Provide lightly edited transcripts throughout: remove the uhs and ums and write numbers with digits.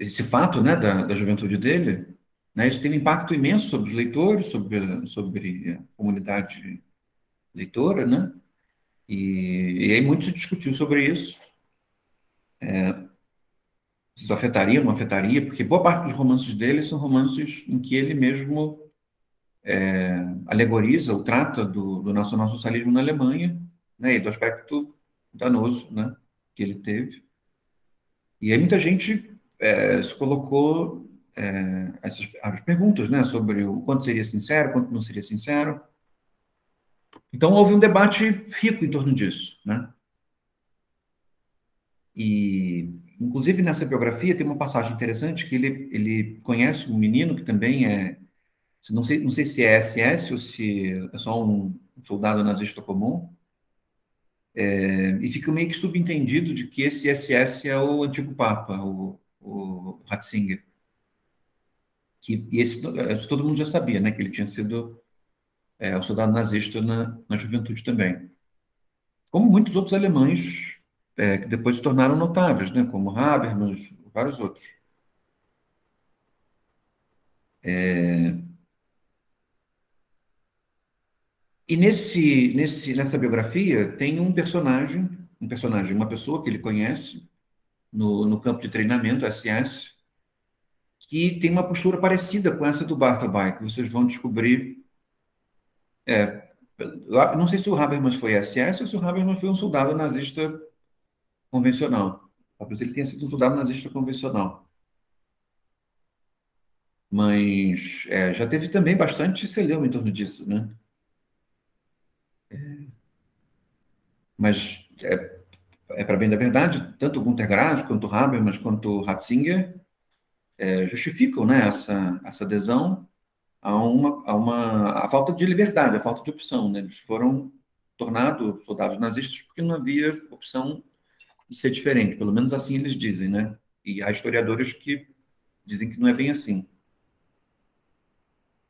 esse fato, né, da juventude dele, né, isso tem um impacto imenso sobre os leitores, sobre a comunidade leitora, né? E aí muito se discutiu sobre isso, se isso afetaria ou não afetaria, porque boa parte dos romances dele são romances em que ele mesmo alegoriza ou trata do nacionalsocialismo na Alemanha, né, e do aspecto danoso, né, que ele teve. E aí muita gente se colocou as perguntas, né, sobre o quanto seria sincero, quanto não seria sincero. Então houve um debate rico em torno disso, né? E inclusive nessa biografia tem uma passagem interessante que ele conhece um menino que também não sei se é SS ou se é só um soldado nazista comum, e fica meio que subentendido de que esse SS é o antigo Papa, o Ratzinger. E esse todo mundo já sabia, né? Que ele tinha sido um soldado nazista na juventude também. Como muitos outros alemães que depois se tornaram notáveis, né? Como Habermas, vários outros. E nessa biografia tem uma pessoa que ele conhece no campo de treinamento, SS, que tem uma postura parecida com essa do Bartleby, que vocês vão descobrir. Eu não sei se o Habermas foi SS ou se o Habermas foi um soldado nazista convencional. Talvez ele tenha sido um soldado nazista convencional. Mas já teve também bastante celeuma em torno disso, né? Mas, para bem da verdade, tanto o Günter Grass, quanto o Habermas, quanto o Ratzinger justificam, né, essa adesão a falta de liberdade, a falta de opção, né? Eles foram tornados soldados nazistas porque não havia opção de ser diferente, pelo menos assim eles dizem, né? E há historiadores que dizem que não é bem assim.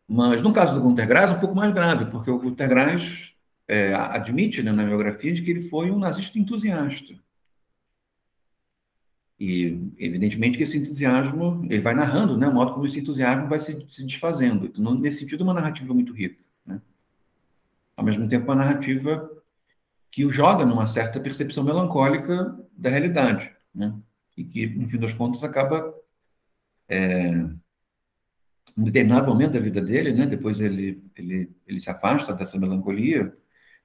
Mas no caso do Günter Grass é um pouco mais grave, porque o Günter Grass admite, né, na biografia de que ele foi um nazista entusiasta. E, evidentemente, que esse entusiasmo, ele vai narrando, né, o modo como esse entusiasmo vai se desfazendo. Então, nesse sentido, é uma narrativa muito rica, né? Ao mesmo tempo, uma narrativa que o joga numa certa percepção melancólica da realidade, né? E que, no fim das contas, acaba, em determinado momento da vida dele, né? Depois ele se afasta dessa melancolia,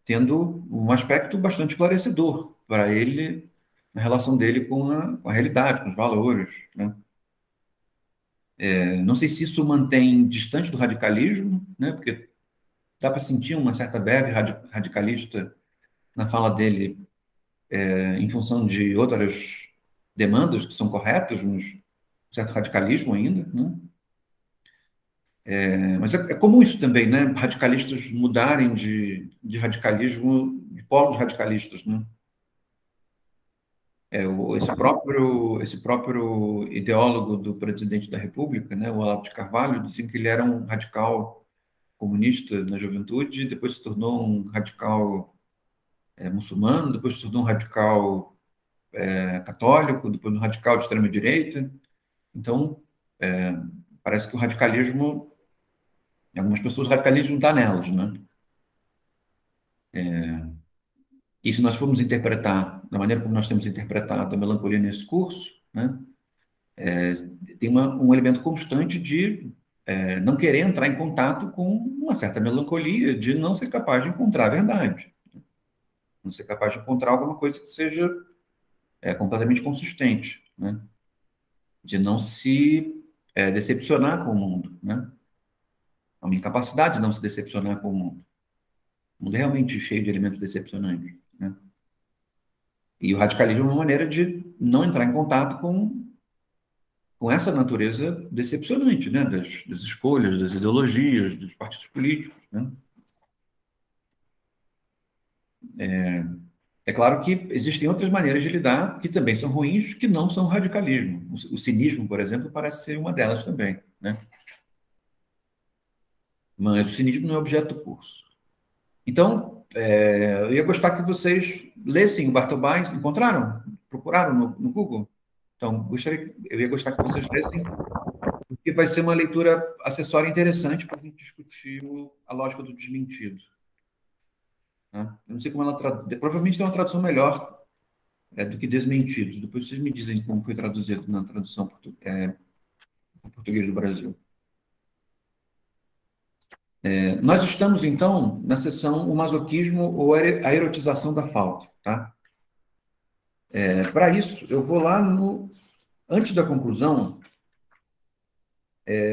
tendo um aspecto bastante esclarecedor para ele na relação dele com a realidade, com os valores, né? Não sei se isso mantém distante do radicalismo, né? Porque dá para sentir uma certa verve radicalista na fala dele, em função de outras demandas que são corretas, mas um certo radicalismo ainda, né? Mas é comum isso também, né? Radicalistas mudarem de radicalismo, de polos radicalistas, né? Esse próprio ideólogo do presidente da República, né, o Olavo de Carvalho, dizia que ele era um radical comunista na juventude, e depois se tornou um radical muçulmano, depois se tornou um radical católico, depois um radical de extrema-direita. Então, parece que o radicalismo, em algumas pessoas, o radicalismo está nelas, né? E se nós formos interpretar, da maneira como nós temos interpretado a melancolia nesse curso, né, tem um elemento constante de não querer entrar em contato com uma certa melancolia, de não ser capaz de encontrar a verdade, não ser capaz de encontrar alguma coisa que seja completamente consistente, né? De não se decepcionar com o mundo, né? A minha incapacidade de não se decepcionar com o mundo. O mundo é realmente cheio de elementos decepcionantes, né? E o radicalismo é uma maneira de não entrar em contato com essa natureza decepcionante, né? Das escolhas, das ideologias, dos partidos políticos, né? É claro que existem outras maneiras de lidar que também são ruins, que não são radicalismo. O cinismo, por exemplo, parece ser uma delas também, né? Mas o cinismo não é objeto do curso. Então, eu ia gostar que vocês lessem o Bartolomé. Encontraram? Procuraram no Google? Então, eu ia gostar que vocês lessem, porque vai ser uma leitura acessória interessante para a gente discutir a lógica do desmentido. Né? Eu não sei como ela provavelmente tem uma tradução melhor do que desmentido. Depois vocês me dizem como foi traduzido na tradução em português do Brasil. Nós estamos, então, na seção o masoquismo ou a erotização da falta. Tá? Para isso, eu vou lá antes da conclusão,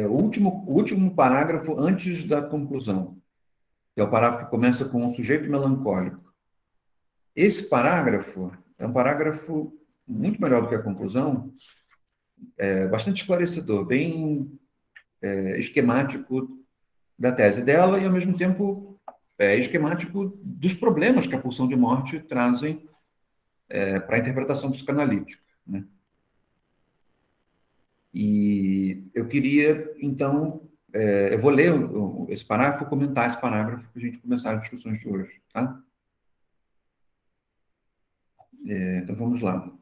o último parágrafo antes da conclusão, que é o parágrafo que começa com o sujeito melancólico. Esse parágrafo é um parágrafo muito melhor do que a conclusão, bastante esclarecedor, bem esquemático da tese dela e, ao mesmo tempo, esquemático dos problemas que a pulsão de morte trazem para a interpretação psicanalítica. Né? E eu queria, então, eu vou ler esse parágrafo, comentar esse parágrafo para a gente começar as discussões de hoje. Tá? Então, vamos lá.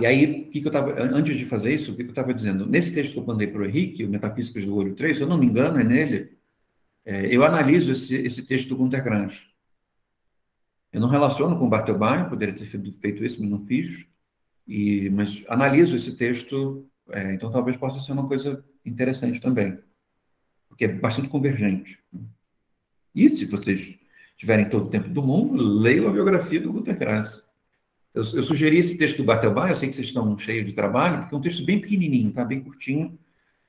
E aí, o que eu estava, antes de fazer isso, o que eu estava dizendo? Nesse texto que eu mandei para o Henrique, o Metafísicas do Olho 3, se eu não me engano, é nele, eu analiso esse texto do Günter Granger. Eu não relaciono com o Barthelby, poderia ter feito isso, mas não fiz, mas analiso esse texto, então talvez possa ser uma coisa interessante também, porque é bastante convergente. E se vocês tiverem todo o tempo do mundo, leiam a biografia do Günter Granger. Eu sugeri esse texto do Barthelby, eu sei que vocês estão cheios de trabalho, porque é um texto bem pequenininho, tá? Bem curtinho,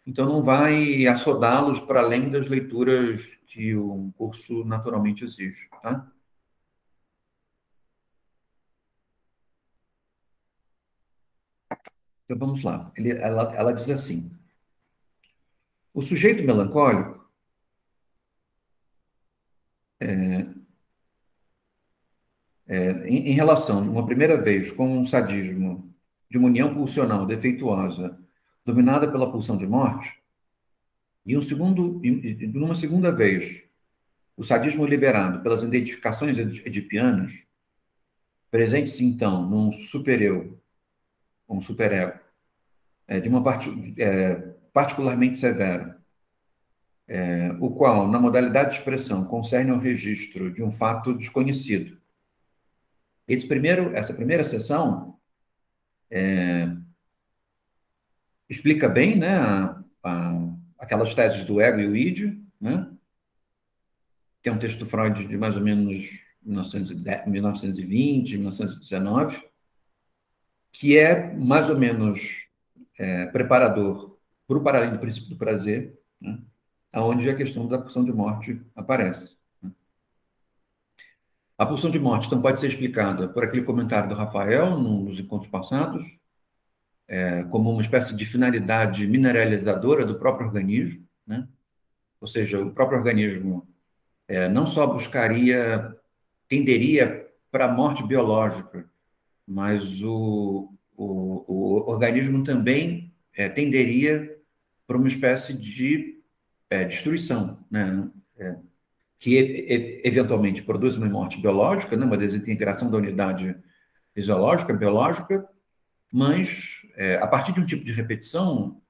então não vai assodá-los para além das leituras que o curso naturalmente exige, tá? Então vamos lá. Ela diz assim: o sujeito melancólico em relação, uma primeira vez, com um sadismo de uma união pulsional defeituosa, dominada pela pulsão de morte, numa segunda vez, o sadismo liberado pelas identificações edipianas, presente-se então num supereu, um superego, particularmente severo, o qual, na modalidade de expressão, concerne ao registro de um fato desconhecido. Essa primeira seção explica bem, né, aquelas teses do ego e o id, né? Tem um texto do Freud de mais ou menos 1920, 1919, que é mais ou menos preparador para o paralelo do princípio do prazer, né? Onde a questão da pulsão de morte aparece. Né? A pulsão de morte, então, pode ser explicada por aquele comentário do Rafael nos encontros passados, como uma espécie de finalidade mineralizadora do próprio organismo, né? Ou seja, o próprio organismo não só tenderia para a morte biológica, mas o organismo também tenderia para uma espécie de destruição, né? Que eventualmente produz uma morte biológica, né? Uma desintegração da unidade fisiológica, biológica, mas a partir de um tipo de repetição,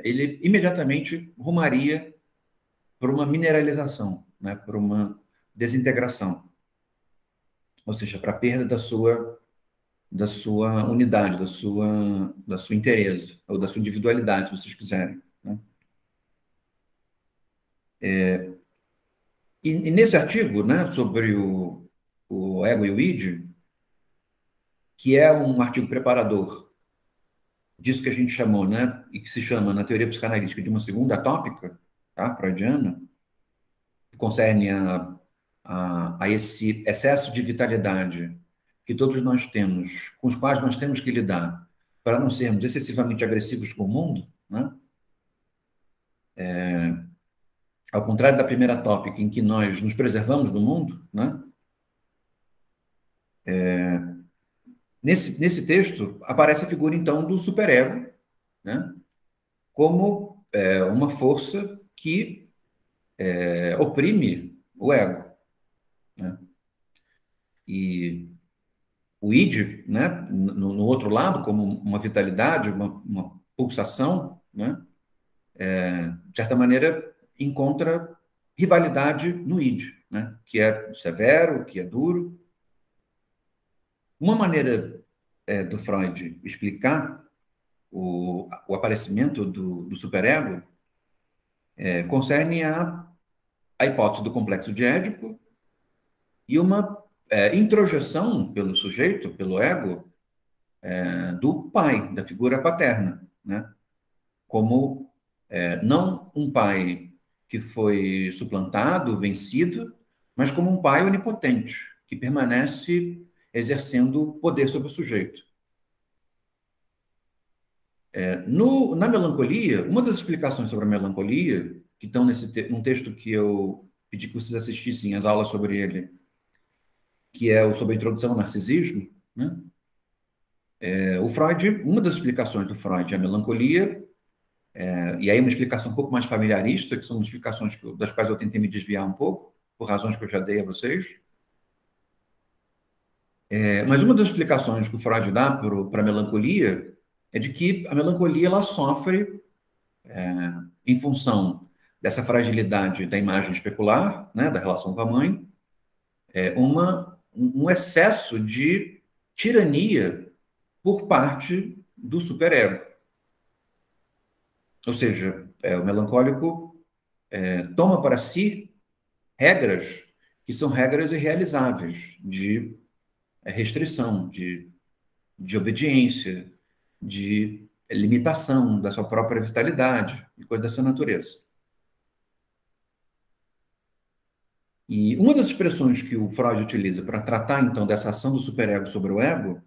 ele imediatamente rumaria para uma mineralização, né? Para uma desintegração, ou seja, para a perda da sua unidade, da sua inteireza, ou da sua individualidade, se vocês quiserem. Né? E nesse artigo, né, sobre o ego e o id, que é um artigo preparador disso que a gente chamou, né, e que se chama, na teoria psicanalítica, de uma segunda tópica, tá, freudiana, que concerne a esse excesso de vitalidade que todos nós temos, com os quais nós temos que lidar, para não sermos excessivamente agressivos com o mundo, né? Ao contrário da primeira tópica, em que nós nos preservamos do mundo, né? Nesse texto, aparece a figura, então, do superego, né? Como uma força que oprime o ego. Né? E o id, né, no outro lado, como uma vitalidade, uma pulsação, né, de certa maneira, encontra rivalidade no id, né, que é severo, que é duro. Uma maneira do Freud explicar o aparecimento do superego concerne a hipótese do complexo de Édipo e uma introjeção pelo sujeito, pelo ego, do pai, da figura paterna, né? Como não um pai que foi suplantado, vencido, mas como um pai onipotente, que permanece exercendo poder sobre o sujeito. Na melancolia, uma das explicações sobre a melancolia, que estão num texto que eu pedi que vocês assistissem as aulas sobre ele, que é sobre a introdução ao narcisismo, né? O Freud, uma das explicações do Freud é a melancolia, e aí uma explicação um pouco mais familiarista, que são explicações das quais eu tentei me desviar um pouco, por razões que eu já dei a vocês. Mas uma das explicações que o Freud dá para a melancolia é de que a melancolia ela sofre em função dessa fragilidade da imagem especular, né, da relação com a mãe, um excesso de tirania por parte do superego. Ou seja, o melancólico toma para si regras que são regras irrealizáveis de restrição, de obediência, de limitação da sua própria vitalidade e coisa dessa natureza. E uma das expressões que o Freud utiliza para tratar, então, dessa ação do superego sobre o ego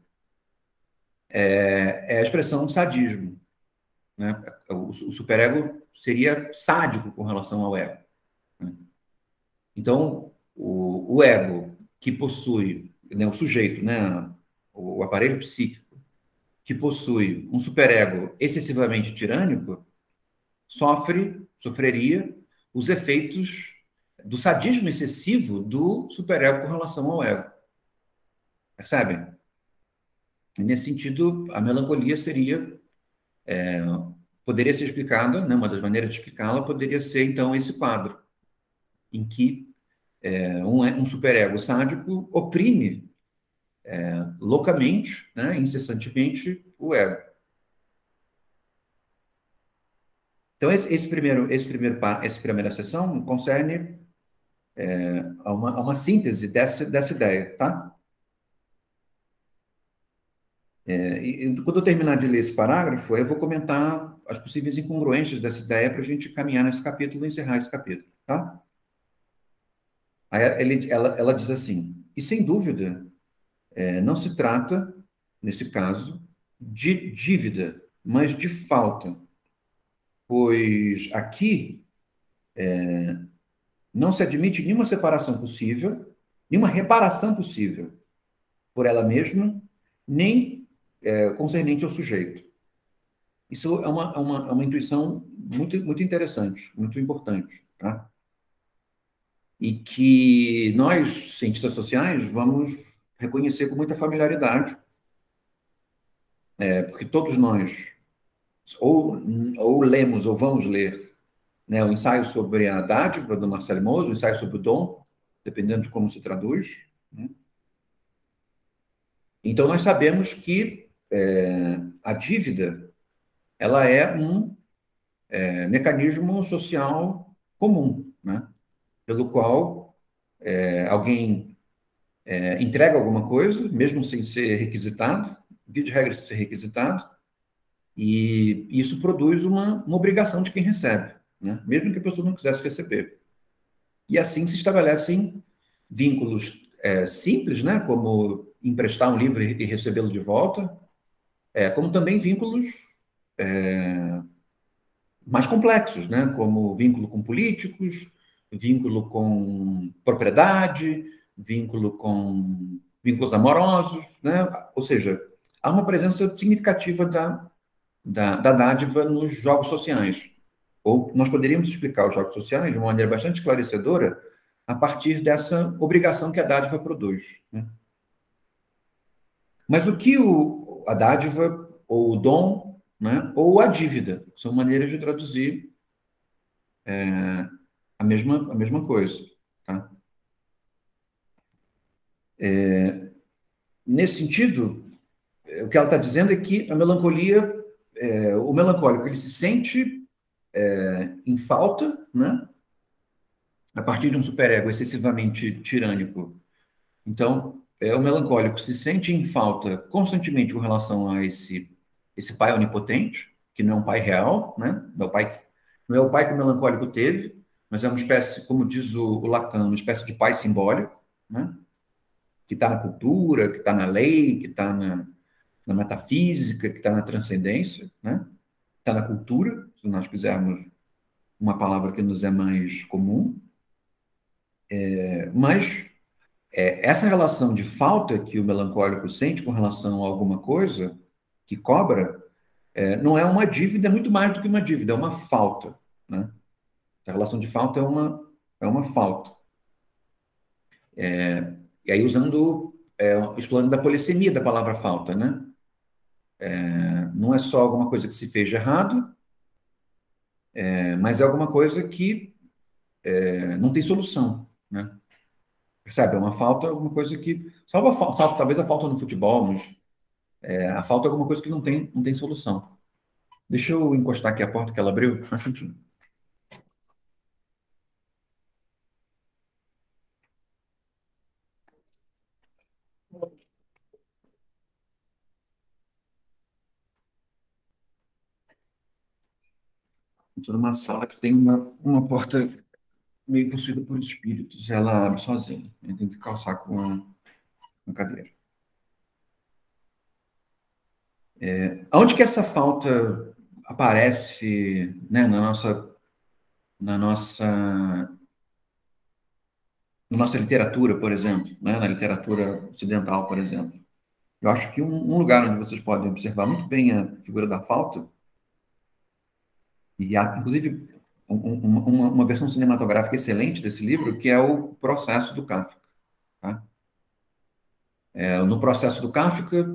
é a expressão sadismo, né? O superego seria sádico com relação ao ego, né? Então, o ego que possui, né, o sujeito, né, o aparelho psíquico, que possui um superego excessivamente tirânico, sofreria os efeitos do sadismo excessivo do superego com relação ao ego. Percebem? E nesse sentido, a melancolia poderia ser explicada, né, uma das maneiras de explicá-la poderia ser, então, esse quadro, em que um superego sádico oprime loucamente, né, incessantemente, o ego. Então, essa primeira sessão concerne a uma síntese dessa ideia, tá? E quando eu terminar de ler esse parágrafo, eu vou comentar as possíveis incongruências dessa ideia para a gente caminhar nesse capítulo e encerrar esse capítulo, tá? Aí ela diz assim, e sem dúvida, não se trata, nesse caso, de dívida, mas de falta, pois aqui não se admite nenhuma separação possível, nenhuma reparação possível por ela mesma, nem concernente ao sujeito. Isso é uma intuição muito, muito interessante, muito importante, tá? E que nós, cientistas sociais, vamos reconhecer com muita familiaridade, porque todos nós ou lemos ou vamos ler, né, o ensaio sobre a dádiva, do Marcelo Mose, o ensaio sobre o dom, dependendo de como se traduz, né? Então, nós sabemos que a dívida ela é um mecanismo social comum, né? Pelo qual alguém entrega alguma coisa, mesmo sem ser requisitado, via de regra sem ser requisitado, e isso produz uma obrigação de quem recebe, né? Mesmo que a pessoa não quisesse receber. E assim se estabelecem vínculos simples, né? Como emprestar um livro e recebê-lo de volta, como também vínculos mais complexos, né? Como vínculo com políticos, vínculo com propriedade, vínculos amorosos, né? Ou seja, há uma presença significativa da dádiva nos jogos sociais. Ou nós poderíamos explicar os jogos sociais de uma maneira bastante esclarecedora, a partir dessa obrigação que a dádiva produz, né? Mas o que a dádiva, ou o dom, né, ou a dívida, são maneiras de traduzir a mesma coisa. Tá? Nesse sentido, o que ela está dizendo é que a melancolia, o melancólico, ele se sente em falta, né, a partir de um superego excessivamente tirânico. Então, o melancólico se sente em falta constantemente com relação a esse pai onipotente, que não é um pai real, né? Não é o pai que o melancólico teve, mas é uma espécie, como diz o Lacan, uma espécie de pai simbólico, né? Que está na cultura, que está na lei, que está na metafísica, que está na transcendência, né? Está na cultura, se nós quisermos uma palavra que nos é mais comum. Mas essa relação de falta que o melancólico sente com relação a alguma coisa que cobra, não é uma dívida, é muito mais do que uma dívida, é uma falta, né? A relação de falta é uma falta. E aí explorando a polissemia da palavra falta, né? Não é só alguma coisa que se fez de errado, mas é alguma coisa que não tem solução, né? Percebe? É uma falta, alguma coisa que... Salvo talvez a falta no futebol, mas a falta é alguma coisa que não tem solução. Deixa eu encostar aqui a porta que ela abriu. Mas continua. Estou numa sala que tem uma porta meio possuída por espíritos. Ela abre sozinha. A gente tem que calçar com uma cadeira. Onde que essa falta aparece, né, na nossa, na nossa literatura, por exemplo, né, na literatura ocidental, por exemplo? Eu acho que um lugar onde vocês podem observar muito bem a figura da falta, e há, inclusive, uma versão cinematográfica excelente desse livro, que é o Processo do Kafka. Tá? No Processo do Kafka,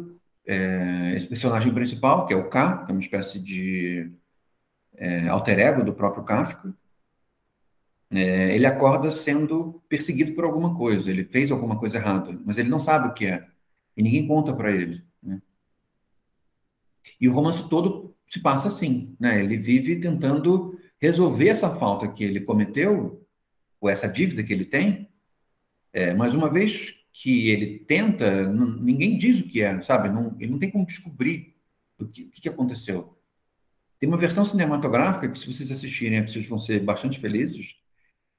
esse personagem principal, que é o K, que é uma espécie de alter ego do próprio Kafka, ele acorda sendo perseguido por alguma coisa, ele fez alguma coisa errada, mas ele não sabe o que é, e ninguém conta para ele. Né? E o romance todo se passa assim, né? Ele vive tentando resolver essa falta que ele cometeu, ou essa dívida que ele tem, mas uma vez que ele tenta, ninguém diz o que é, sabe? Ele não tem como descobrir o que aconteceu. Tem uma versão cinematográfica que, se vocês assistirem, vocês vão ser bastante felizes,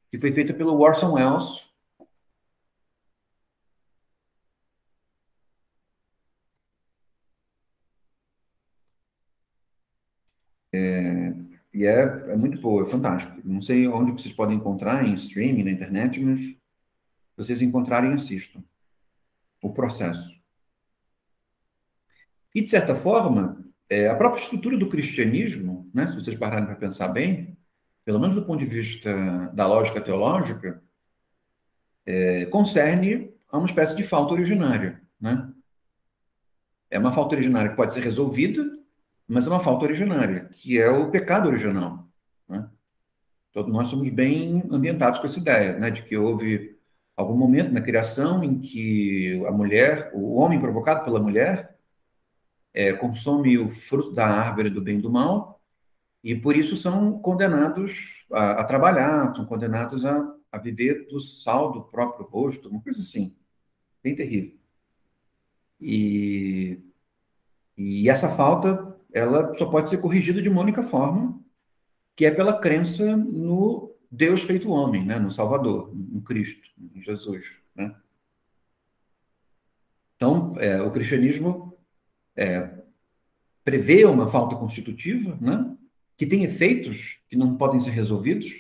que foi feita pelo Orson Welles. E é muito boa, é fantástico. Não sei onde vocês podem encontrar, em streaming, na internet, mas se vocês encontrarem, assistam. O processo. E, de certa forma, a própria estrutura do cristianismo, né, se vocês pararem para pensar bem, pelo menos do ponto de vista da lógica teológica, concerne a uma espécie de falta originária. Né? É uma falta originária que pode ser resolvida, mas é uma falta originária, que é o pecado original. Né? Todos nós somos bem ambientados com essa ideia, né, de que houve algum momento na criação em que o homem provocado pela mulher, consome o fruto da árvore do bem e do mal, e por isso são condenados a trabalhar, são condenados a viver do sal do próprio rosto, uma coisa assim, bem terrível. E, e essa falta, ela só pode ser corrigida de uma única forma, que é pela crença no Deus feito homem, né? No Salvador, no Cristo, em Jesus. Né? Então, o cristianismo prevê uma falta constitutiva, né? Que tem efeitos que não podem ser resolvidos,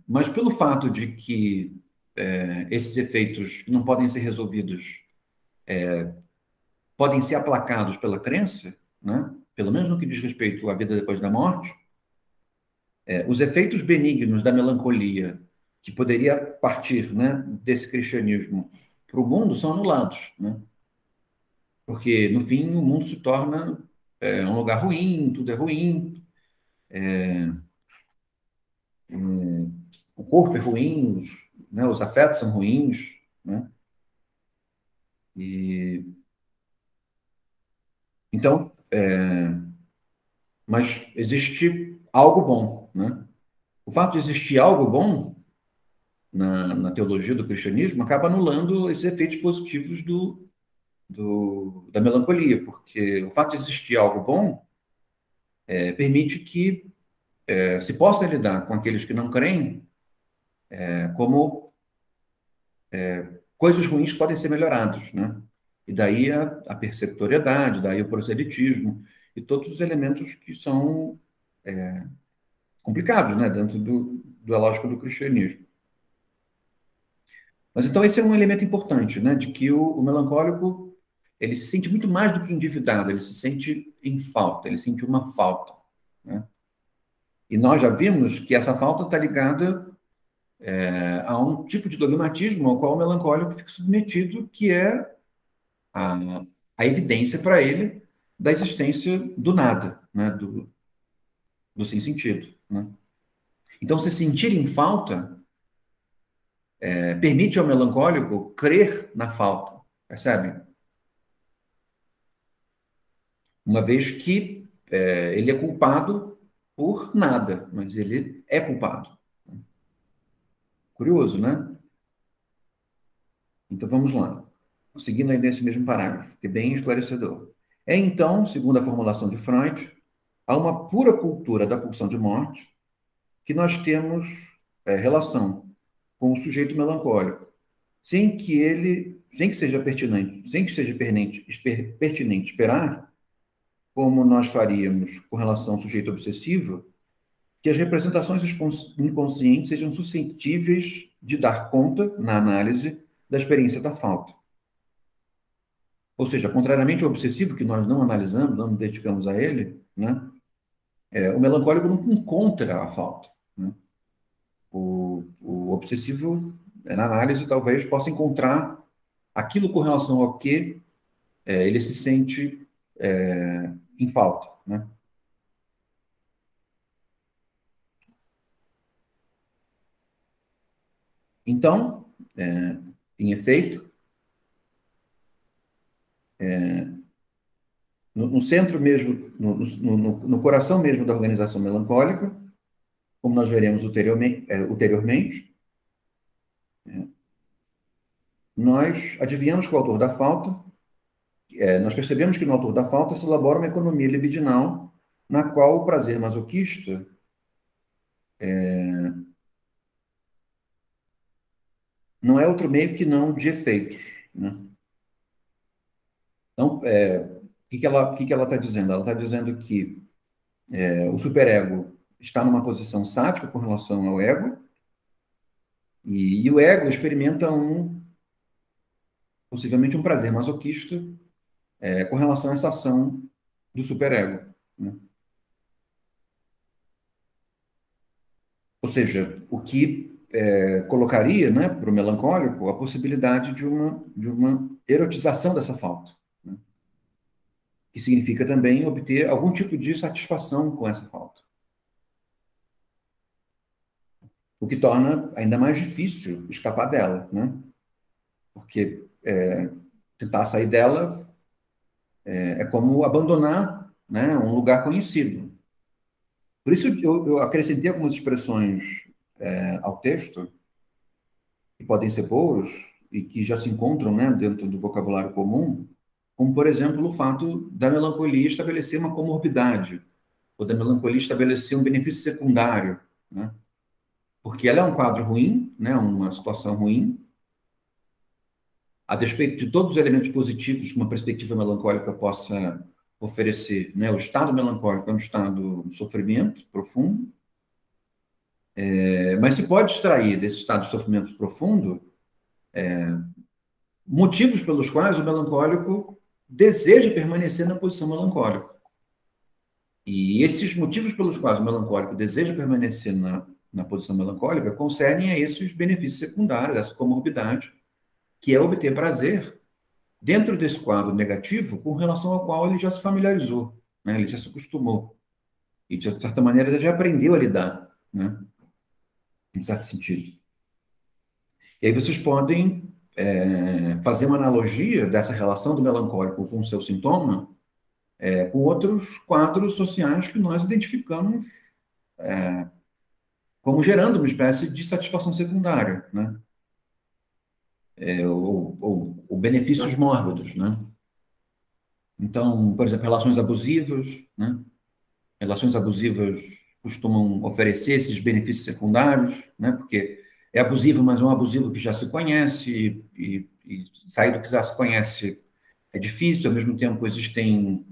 mas pelo fato de que esses efeitos que não podem ser resolvidos podem ser aplacados pela crença, né? Pelo menos no que diz respeito à vida depois da morte, os efeitos benignos da melancolia que poderia partir, né, desse cristianismo para o mundo são anulados. Né? Porque, no fim, o mundo se torna um lugar ruim, tudo é ruim, o corpo é ruim, né, os afetos são ruins, né? E, então, mas existe algo bom, né? O fato de existir algo bom na teologia do cristianismo acaba anulando esses efeitos positivos da melancolia, porque o fato de existir algo bom permite que se possa lidar com aqueles que não creem como coisas ruins que podem ser melhoradas, né? E daí a perceptoriedade, daí o proselitismo e todos os elementos que são complicados, né, dentro da lógica do cristianismo. Mas então esse é um elemento importante, né, de que o melancólico ele se sente muito mais do que endividado, ele se sente em falta, ele sente uma falta, né? E nós já vimos que essa falta está ligada a um tipo de dogmatismo ao qual o melancólico fica submetido, que é a, a evidência para ele da existência do nada, né? Do sem sentido, né? Então, se sentir em falta permite ao melancólico crer na falta, percebe? Uma vez que ele é culpado por nada, mas ele é culpado. Curioso, né? Então, vamos lá. Seguindo aí nesse mesmo parágrafo, que é bem esclarecedor. Então, segundo a formulação de Freud, há uma pura cultura da pulsão de morte que nós temos relação com o sujeito melancólico, sem que seja pertinente, pertinente esperar, como nós faríamos com relação ao sujeito obsessivo, que as representações inconscientes sejam suscetíveis de dar conta, na análise, da experiência da falta. Ou seja, contrariamente ao obsessivo, que nós não analisamos, não nos dedicamos a ele, né? O melancólico não encontra a falta, né? O obsessivo, na análise, talvez possa encontrar aquilo com relação ao que ele se sente em falta, né? Então, em efeito, no centro mesmo, no coração mesmo da organização melancólica, como nós veremos ulteriormente, nós adivinhamos que o autor da falta, nós percebemos que no autor da falta se elabora uma economia libidinal na qual o prazer masoquista não é outro meio que não de efeitos, né? Então, o que ela está dizendo? Ela está dizendo que o superego está numa posição sática com relação ao ego, e o ego experimenta possivelmente um prazer masoquista com relação a essa ação do superego, né? Ou seja, o que colocaria, né, para o melancólico a possibilidade de uma erotização dessa falta, né? Que significa também obter algum tipo de satisfação com essa falta. O que torna ainda mais difícil escapar dela, né? Porque tentar sair dela é como abandonar, né, um lugar conhecido. Por isso eu acrescentei algumas expressões ao texto que podem ser boas e que já se encontram, né, dentro do vocabulário comum, como, por exemplo, o fato da melancolia estabelecer uma comorbidade, ou da melancolia estabelecer um benefício secundário, né? Porque ela é um quadro ruim, né, uma situação ruim, a despeito de todos os elementos positivos que uma perspectiva melancólica possa oferecer, né? O estado melancólico é um estado de sofrimento profundo, mas se pode extrair desse estado de sofrimento profundo motivos pelos quais o melancólico deseja permanecer na posição melancólica. E esses motivos pelos quais o melancólico deseja permanecer na posição melancólica concernem a esses benefícios secundários, essa comorbidade, que é obter prazer dentro desse quadro negativo com relação ao qual ele já se familiarizou, né? Ele já se acostumou. E, de certa maneira, ele já aprendeu a lidar, né? Em certo sentido. E aí vocês podem fazer uma analogia dessa relação do melancólico com o seu sintoma com outros quadros sociais que nós identificamos como gerando uma espécie de satisfação secundária, né? Ou benefícios mórbidos, né? Então, por exemplo, relações abusivas, né? Relações abusivas costumam oferecer esses benefícios secundários, né? Porque é abusivo, mas é um abusivo que já se conhece, e sair do que já se conhece é difícil, ao mesmo tempo existem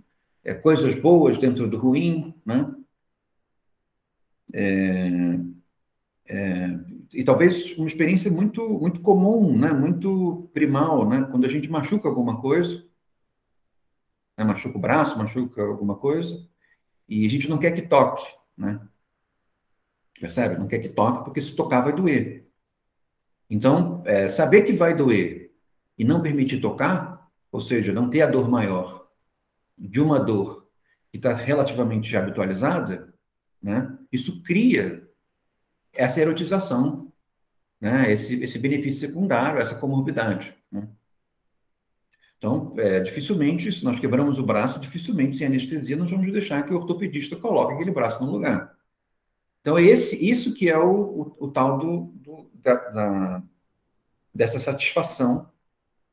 coisas boas dentro do ruim, né? E talvez uma experiência muito comum, né? Muito primal, né? Quando a gente machuca alguma coisa, né? Machuca o braço, machuca alguma coisa, e a gente não quer que toque, né? Percebe? Não quer que toque, porque se tocar vai doer. Então, saber que vai doer e não permitir tocar, ou seja, não ter a dor maior de uma dor que está relativamente habitualizada, né? Isso cria essa erotização, né? Esse benefício secundário, essa comorbidade, né? Então, dificilmente, se nós quebramos o braço, dificilmente, sem anestesia, nós vamos deixar que o ortopedista coloque aquele braço no lugar. Então, é isso que é o tal dessa satisfação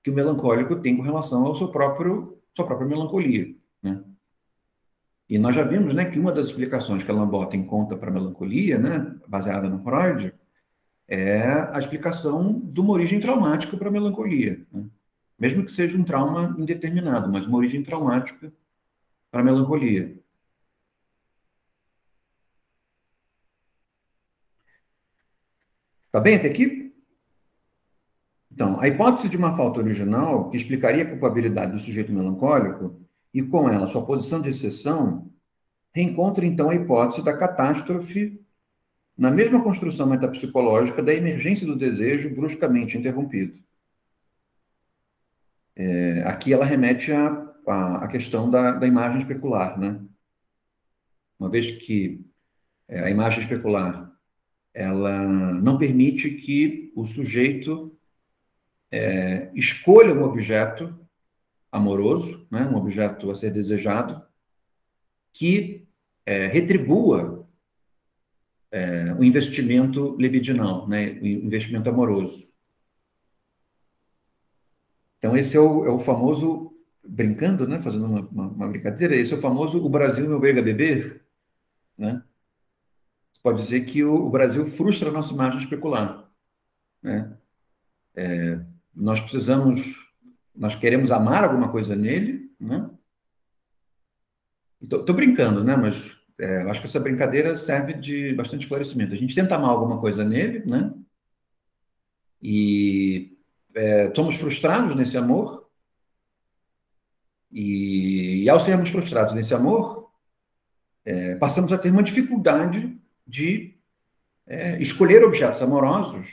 que o melancólico tem com relação ao sua própria melancolia, né? E nós já vimos, né, que uma das explicações que a Lambert encontra para a melancolia, né, baseada no Freud, é a explicação de uma origem traumática para a melancolia, né? Mesmo que seja um trauma indeterminado, mas uma origem traumática para a melancolia. Tá bem até aqui? Então, a hipótese de uma falta original, que explicaria a culpabilidade do sujeito melancólico, e com ela sua posição de exceção, reencontra então a hipótese da catástrofe na mesma construção metapsicológica da emergência do desejo bruscamente interrompido. Aqui ela remete à questão da imagem especular, né? Uma vez que a imagem especular ela não permite que o sujeito escolha um objeto amoroso, né? Um objeto a ser desejado, que retribua o investimento libidinal, né? O investimento amoroso. Então, esse é o famoso, brincando, né? Fazendo uma brincadeira, esse é o famoso "o Brasil me obriga a beber", né? Você pode dizer que o Brasil frustra a nossa imagem especular, né? Nós precisamos, nós queremos amar alguma coisa nele, né? Estou brincando, né? Mas eu acho que essa brincadeira serve de bastante esclarecimento. A gente tenta amar alguma coisa nele, né? E somos frustrados nesse amor, e ao sermos frustrados nesse amor, passamos a ter uma dificuldade de escolher objetos amorosos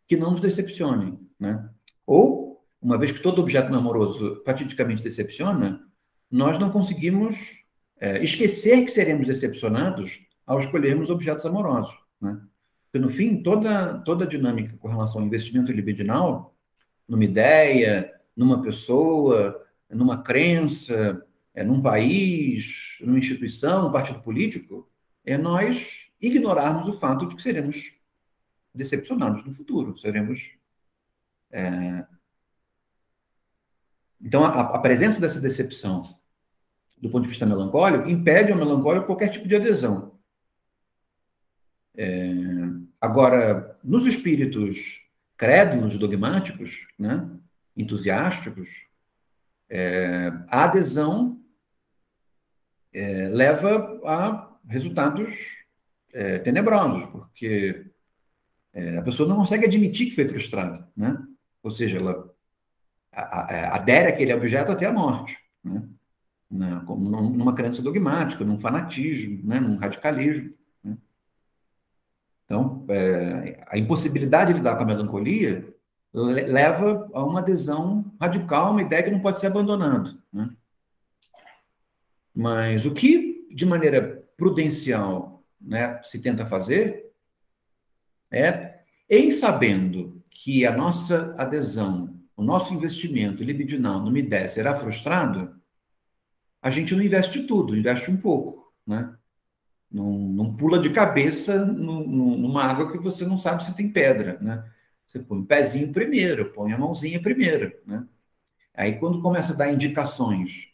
que não nos decepcionem, né? Ou, uma vez que todo objeto amoroso fatidicamente decepciona, nós não conseguimos esquecer que seremos decepcionados ao escolhermos objetos amorosos, né? Porque, no fim, toda a dinâmica com relação ao investimento libidinal, numa ideia, numa pessoa, numa crença, num país, numa instituição, um partido político, é nós ignorarmos o fato de que seremos decepcionados no futuro, seremos... Então, a presença dessa decepção, do ponto de vista melancólico, impede ao melancólico qualquer tipo de adesão. Agora, nos espíritos crédulos, dogmáticos, né, entusiásticos, a adesão leva a resultados tenebrosos, porque a pessoa não consegue admitir que foi frustrada, né? Ou seja, ela adere àquele objeto até a morte, né? Numa crença dogmática, num fanatismo, né? Num radicalismo, né? Então, a impossibilidade de lidar com a melancolia leva a uma adesão radical, uma ideia que não pode ser abandonada, né? Mas o que, de maneira prudencial, né, se tenta fazer é, em sabendo que a nossa adesão, o nosso investimento libidinal numa ideia será frustrado, a gente não investe tudo, investe um pouco, né? Não pula de cabeça numa água que você não sabe se tem pedra, né? Você põe o pezinho primeiro, põe a mãozinha primeiro, né? Aí, quando começa a dar indicações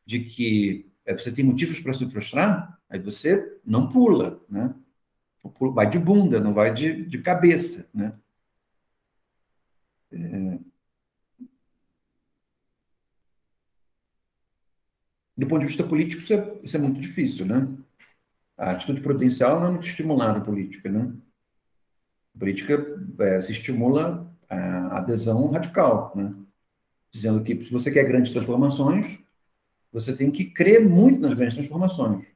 de que você tem motivos para se frustrar, aí você não pula, né? Vai de bunda, não vai de cabeça, né? Do ponto de vista político, isso é muito difícil, né? A atitude prudencial não é muito estimulada na política, né? A política se estimula a adesão radical, né? Dizendo que se você quer grandes transformações, você tem que crer muito nas grandes transformações.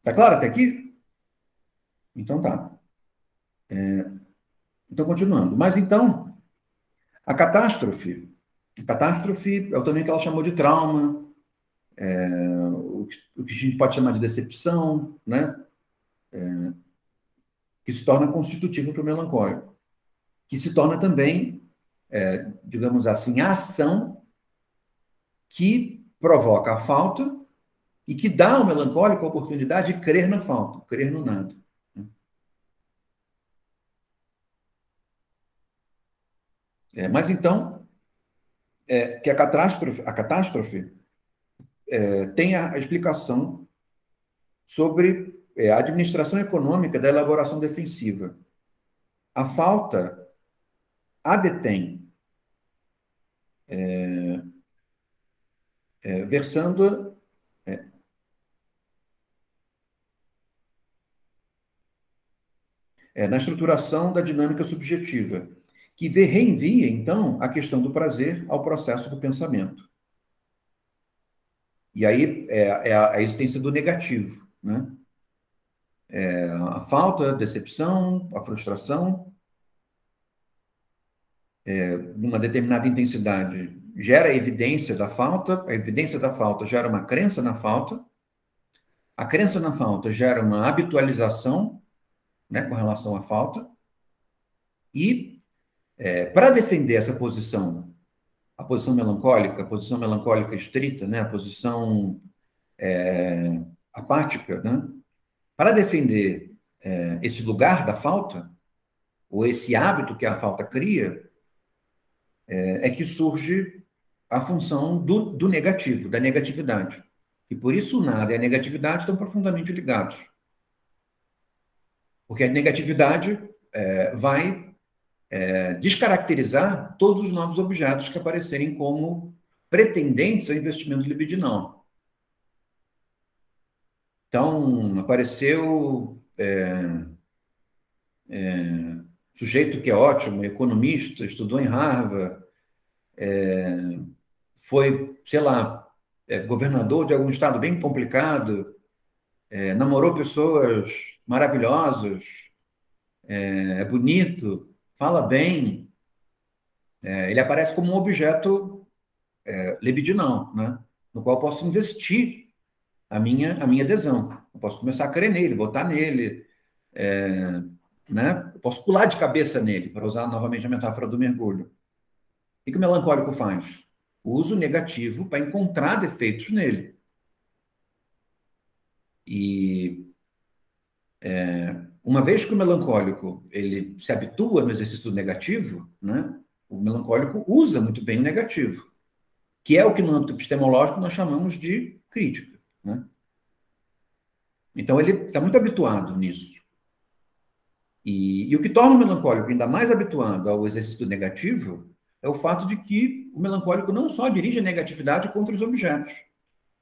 Tá claro até aqui? Então tá. Então, continuando. Mas então, a catástrofe é o também que ela chamou de trauma, o que a gente pode chamar de decepção, né? Que se torna constitutivo para o melancólico, que se torna também, digamos assim, a ação que provoca a falta e que dá ao melancólico a oportunidade de crer na falta, crer no nada. Mas então, que a catástrofe tem a explicação sobre a administração econômica da elaboração defensiva. A falta a detém, versando na estruturação da dinâmica subjetiva, que reenvia, então, a questão do prazer ao processo do pensamento. E aí é a existência do negativo, né? A falta, a decepção, a frustração, numa determinada intensidade, gera a evidência da falta gera uma crença na falta, a crença na falta gera uma habitualização, né, com relação à falta, e para defender essa posição, a posição melancólica estrita, né, a posição apática, né, para defender esse lugar da falta, ou esse hábito que a falta cria, que surge a função do negativo, da negatividade. E por isso o nada e a negatividade estão profundamente ligados. Porque a negatividade vai descaracterizar todos os novos objetos que aparecerem como pretendentes ao investimento libidinal. Então, apareceu sujeito que é ótimo, economista, estudou em Harvard, foi, sei lá, governador de algum estado bem complicado, namorou pessoas maravilhosas, é bonito, fala bem, ele aparece como um objeto libidinal, né? No qual eu posso investir a minha adesão. Eu posso começar a crer nele, votar nele, né? Eu posso pular de cabeça nele, para usar novamente a metáfora do mergulho. O que o melancólico faz? Uso negativo para encontrar defeitos nele. E uma vez que o melancólico ele se habitua no exercício negativo, né? O melancólico usa muito bem o negativo, que é o que no âmbito epistemológico nós chamamos de crítica, né? Então ele está muito habituado nisso. E o que torna o melancólico ainda mais habituado ao exercício negativo é o fato de que o melancólico não só dirige a negatividade contra os objetos,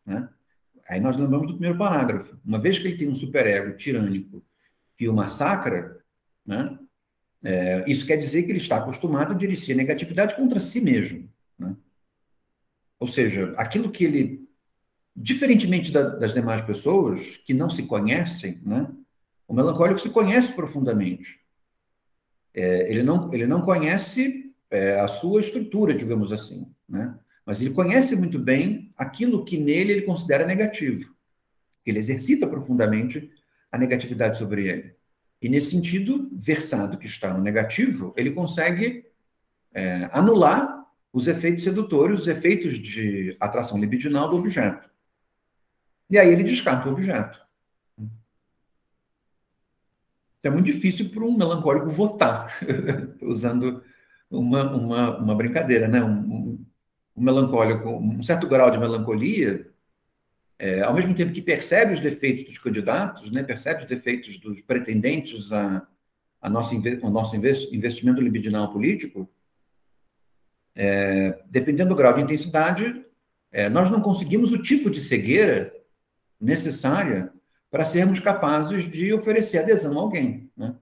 né? Aí nós lembramos do primeiro parágrafo. Uma vez que ele tem um superego tirânico que o massacra, né? Isso quer dizer que ele está acostumado a dirigir a negatividade contra si mesmo, né? Ou seja, aquilo que ele, diferentemente das demais pessoas que não se conhecem, né? O melancólico se conhece profundamente. Ele não conhece a sua estrutura, digamos assim, né? Mas ele conhece muito bem aquilo que nele ele considera negativo. Ele exercita profundamente a negatividade sobre ele. E, nesse sentido, versado que está no negativo, ele consegue anular os efeitos sedutores, os efeitos de atração libidinal do objeto. E aí ele descarta o objeto. Então, é muito difícil para um melancólico votar, usando uma brincadeira, né? Um melancólico, um certo grau de melancolia, ao mesmo tempo que percebe os defeitos dos candidatos, né? Percebe os defeitos dos pretendentes ao nosso investimento libidinal político, dependendo do grau de intensidade, nós não conseguimos o tipo de cegueira necessária para sermos capazes de oferecer adesão a alguém, né?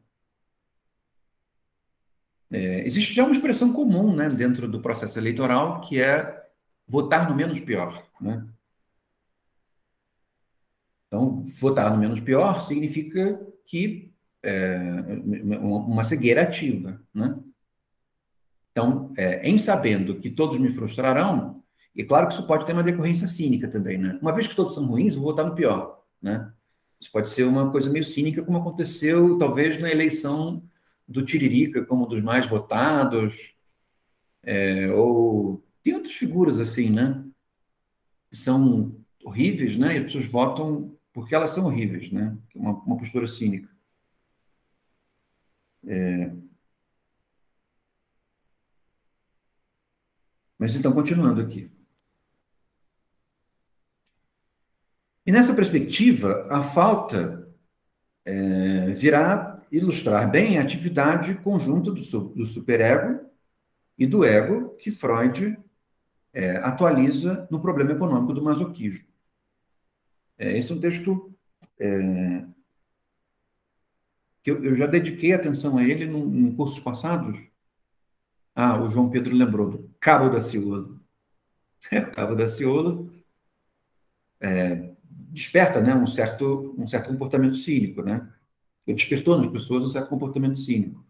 Existe já uma expressão comum, né, dentro do processo eleitoral, que é votar no menos pior, né? Então, votar no menos pior significa que uma cegueira ativa, né? Então, em sabendo que todos me frustrarão, e claro que isso pode ter uma decorrência cínica também, né? Uma vez que todos são ruins, vou votar no pior, né? Isso pode ser uma coisa meio cínica, como aconteceu, talvez, na eleição do Tiririca, como um dos mais votados, ou tem outras figuras assim, né? Que são horríveis, né? E as pessoas votam porque elas são horríveis, né? Uma postura cínica. Mas então, continuando aqui. E nessa perspectiva, a falta virá ilustrar bem a atividade conjunta do superego e do ego que Freud atualiza no problema econômico do masoquismo. Esse é um texto que eu já dediquei atenção a ele em cursos passados. Ah, o João Pedro lembrou do Cabo da Ciolo. O Cabo da Ciolo desperta, né, um certo comportamento cínico, né? Ele despertou nas pessoas um certo comportamento cínico.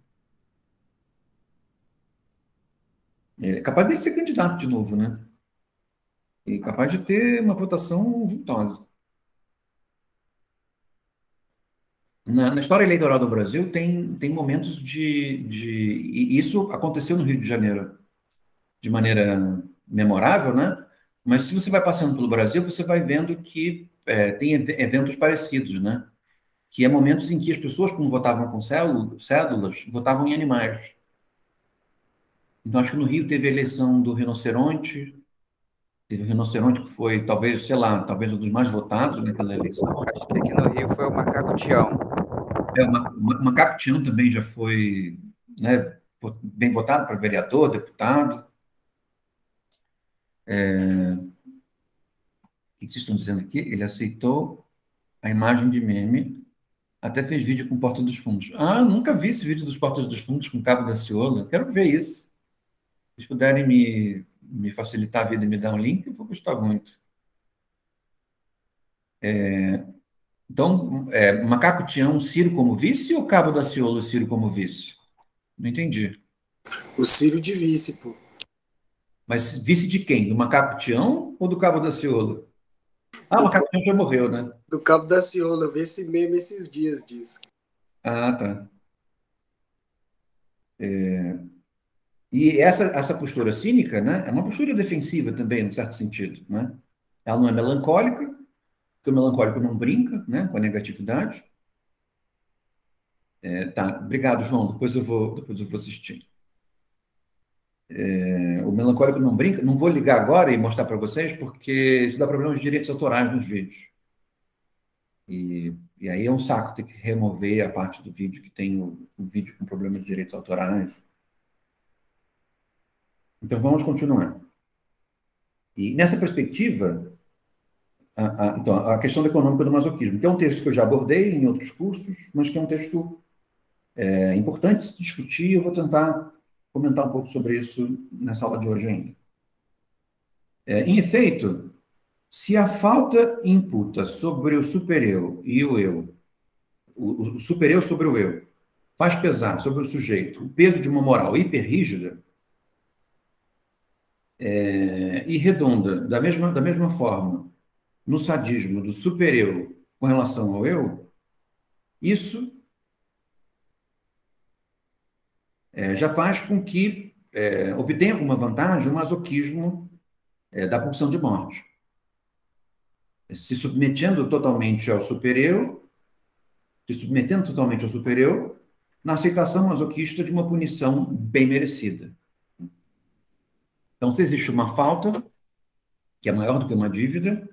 É capaz dele ser candidato de novo, né? E capaz de ter uma votação vultosa. Na história eleitoral do Brasil, tem momentos e isso aconteceu no Rio de Janeiro de maneira memorável, né? Mas se você vai passando pelo Brasil, você vai vendo que tem eventos parecidos, né? Que é momentos em que as pessoas, quando votavam com cédulas, votavam em animais. Então, acho que no Rio teve a eleição do rinoceronte, teve o rinoceronte que foi, talvez, sei lá, talvez um dos mais votados naquela eleição. Acho que aqui no Rio foi o macaco Tião. O Macaco Tião também já foi, né, bem votado para vereador, deputado. O que vocês estão dizendo aqui? Ele aceitou a imagem de meme, até fez vídeo com Porta dos Fundos. Ah, nunca vi esse vídeo dos Portas dos Fundos com Cabo da Ciolo. Quero ver isso. Se vocês puderem me facilitar a vida e me dar um link, eu vou gostar muito. Então, Macaco Tião, Ciro como vice ou Cabo da Ciolo, Ciro como vice? Não entendi. O Ciro de vice, pô. Mas vice de quem? Do Macaco Tião ou do Cabo da Ciolo? Ah, o Macaco Tião já morreu, né? Do Cabo da Ciolo, eu vi esse meme esses dias disso. Ah, tá. E essa postura cínica, né, é uma postura defensiva também, em certo sentido, né? Ela não é melancólica, porque o melancólico não brinca, né, com a negatividade. Tá, obrigado, João. Depois eu vou assistir. O melancólico não brinca. Não vou ligar agora e mostrar para vocês, porque isso dá problema de direitos autorais nos vídeos. E aí é um saco ter que remover a parte do vídeo que tem o vídeo com problema de direitos autorais. Então, vamos continuar. E nessa perspectiva, então, a questão econômica do masoquismo, que é um texto que eu já abordei em outros cursos, mas que é um texto importante se discutir. Eu vou tentar comentar um pouco sobre isso nessa aula de hoje ainda. Em efeito, se a falta imputa sobre o supereu e o eu o super-eu sobre o eu, faz pesar sobre o sujeito o peso de uma moral hiperrígida, e redonda da mesma forma no sadismo do super-eu com relação ao eu, isso já faz com que obtenha alguma vantagem o masoquismo da pulsão de morte. Se submetendo totalmente ao super-eu, se submetendo totalmente ao super-eu, na aceitação masoquista de uma punição bem merecida. Então, se existe uma falta, que é maior do que uma dívida,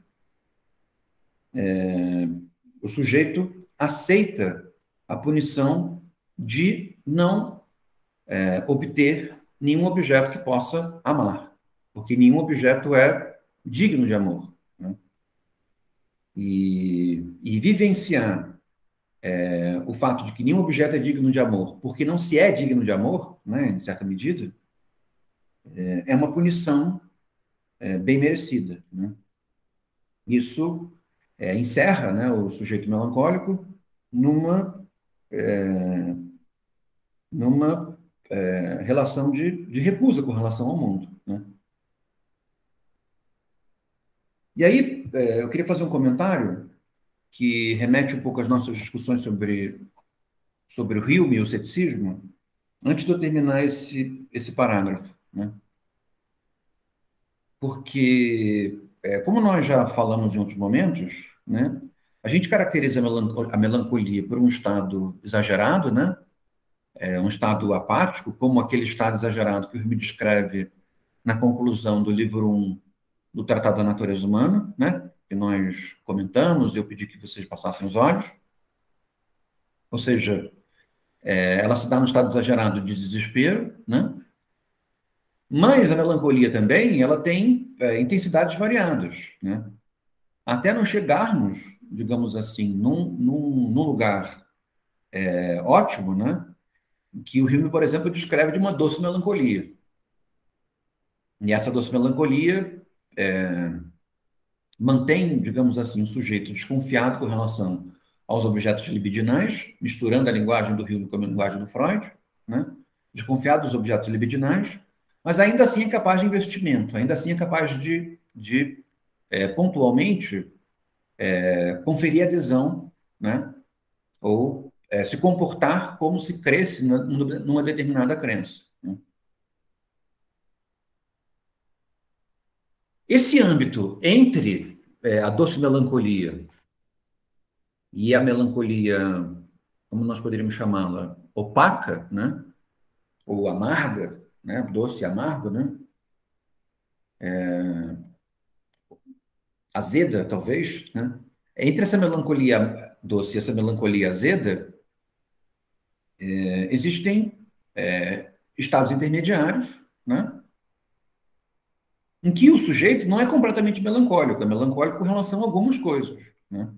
o sujeito aceita a punição de não obter nenhum objeto que possa amar, porque nenhum objeto é digno de amor, né? E vivenciar o fato de que nenhum objeto é digno de amor, porque não se é digno de amor, né, em certa medida, é uma punição bem merecida, né? Isso encerra, né, o sujeito melancólico numa, numa relação de recusa com relação ao mundo, né? E aí, eu queria fazer um comentário que remete um pouco às nossas discussões sobre o Hume e o ceticismo, antes de eu terminar esse parágrafo, né? Porque, como nós já falamos em outros momentos, né, a gente caracteriza a melancolia por um estado exagerado, né, um estado apático, como aquele estado exagerado que o Hume descreve na conclusão do livro 1 do Tratado da Natureza Humana, né, que nós comentamos, e eu pedi que vocês passassem os olhos. Ou seja, ela se dá no estado exagerado de desespero, né? Mas a melancolia também, ela tem intensidades variadas, né? Até não chegarmos, digamos assim, num lugar ótimo, né? Que o Hume, por exemplo, descreve de uma doce melancolia. E essa doce melancolia mantém, digamos assim, o sujeito desconfiado com relação aos objetos libidinais, misturando a linguagem do Hume com a linguagem do Freud, né? Desconfiado dos objetos libidinais, mas ainda assim é capaz de investimento, ainda assim é capaz de pontualmente, conferir adesão, né? Ou se comportar como se cresce numa determinada crença, né? Esse âmbito entre a doce melancolia e a melancolia, como nós poderíamos chamá-la, opaca, né? Ou amarga, né? Doce e amargo, né? Azeda, talvez, né? Entre essa melancolia doce e essa melancolia azeda, existem estados intermediários, né? Em que o sujeito não é completamente melancólico, é melancólico com relação a algumas coisas, né?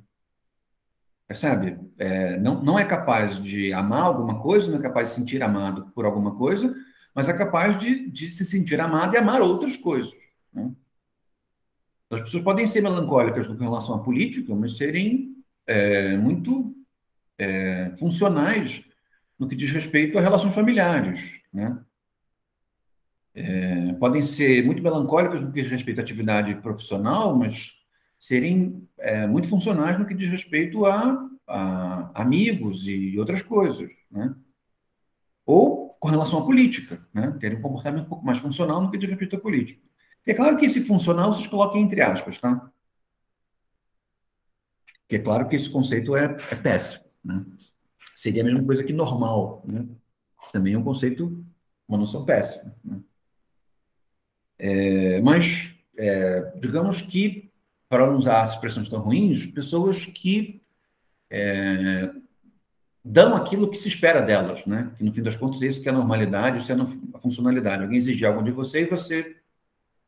Percebe? Não é capaz de amar alguma coisa, não é capaz de se sentir amado por alguma coisa, mas é capaz de se sentir amado e amar outras coisas, né? As pessoas podem ser melancólicas com relação à política, mas serem muito funcionais no que diz respeito a relações familiares, né? Podem ser muito melancólicas no que diz respeito à atividade profissional, mas serem muito funcionais no que diz respeito a amigos e outras coisas, né? Ou com relação à política, né? Terem um comportamento um pouco mais funcional no que diz respeito à política. E é claro que esse funcional vocês coloquem entre aspas, tá? Que é claro que esse conceito é péssimo, né? Seria a mesma coisa que normal, né? Também é um conceito, uma noção péssima, né? Mas, digamos que, para não usar as expressões tão ruins, pessoas que dão aquilo que se espera delas, né? Que, no fim das contas, isso que é a normalidade, isso é a funcionalidade. Alguém exige algo de você e você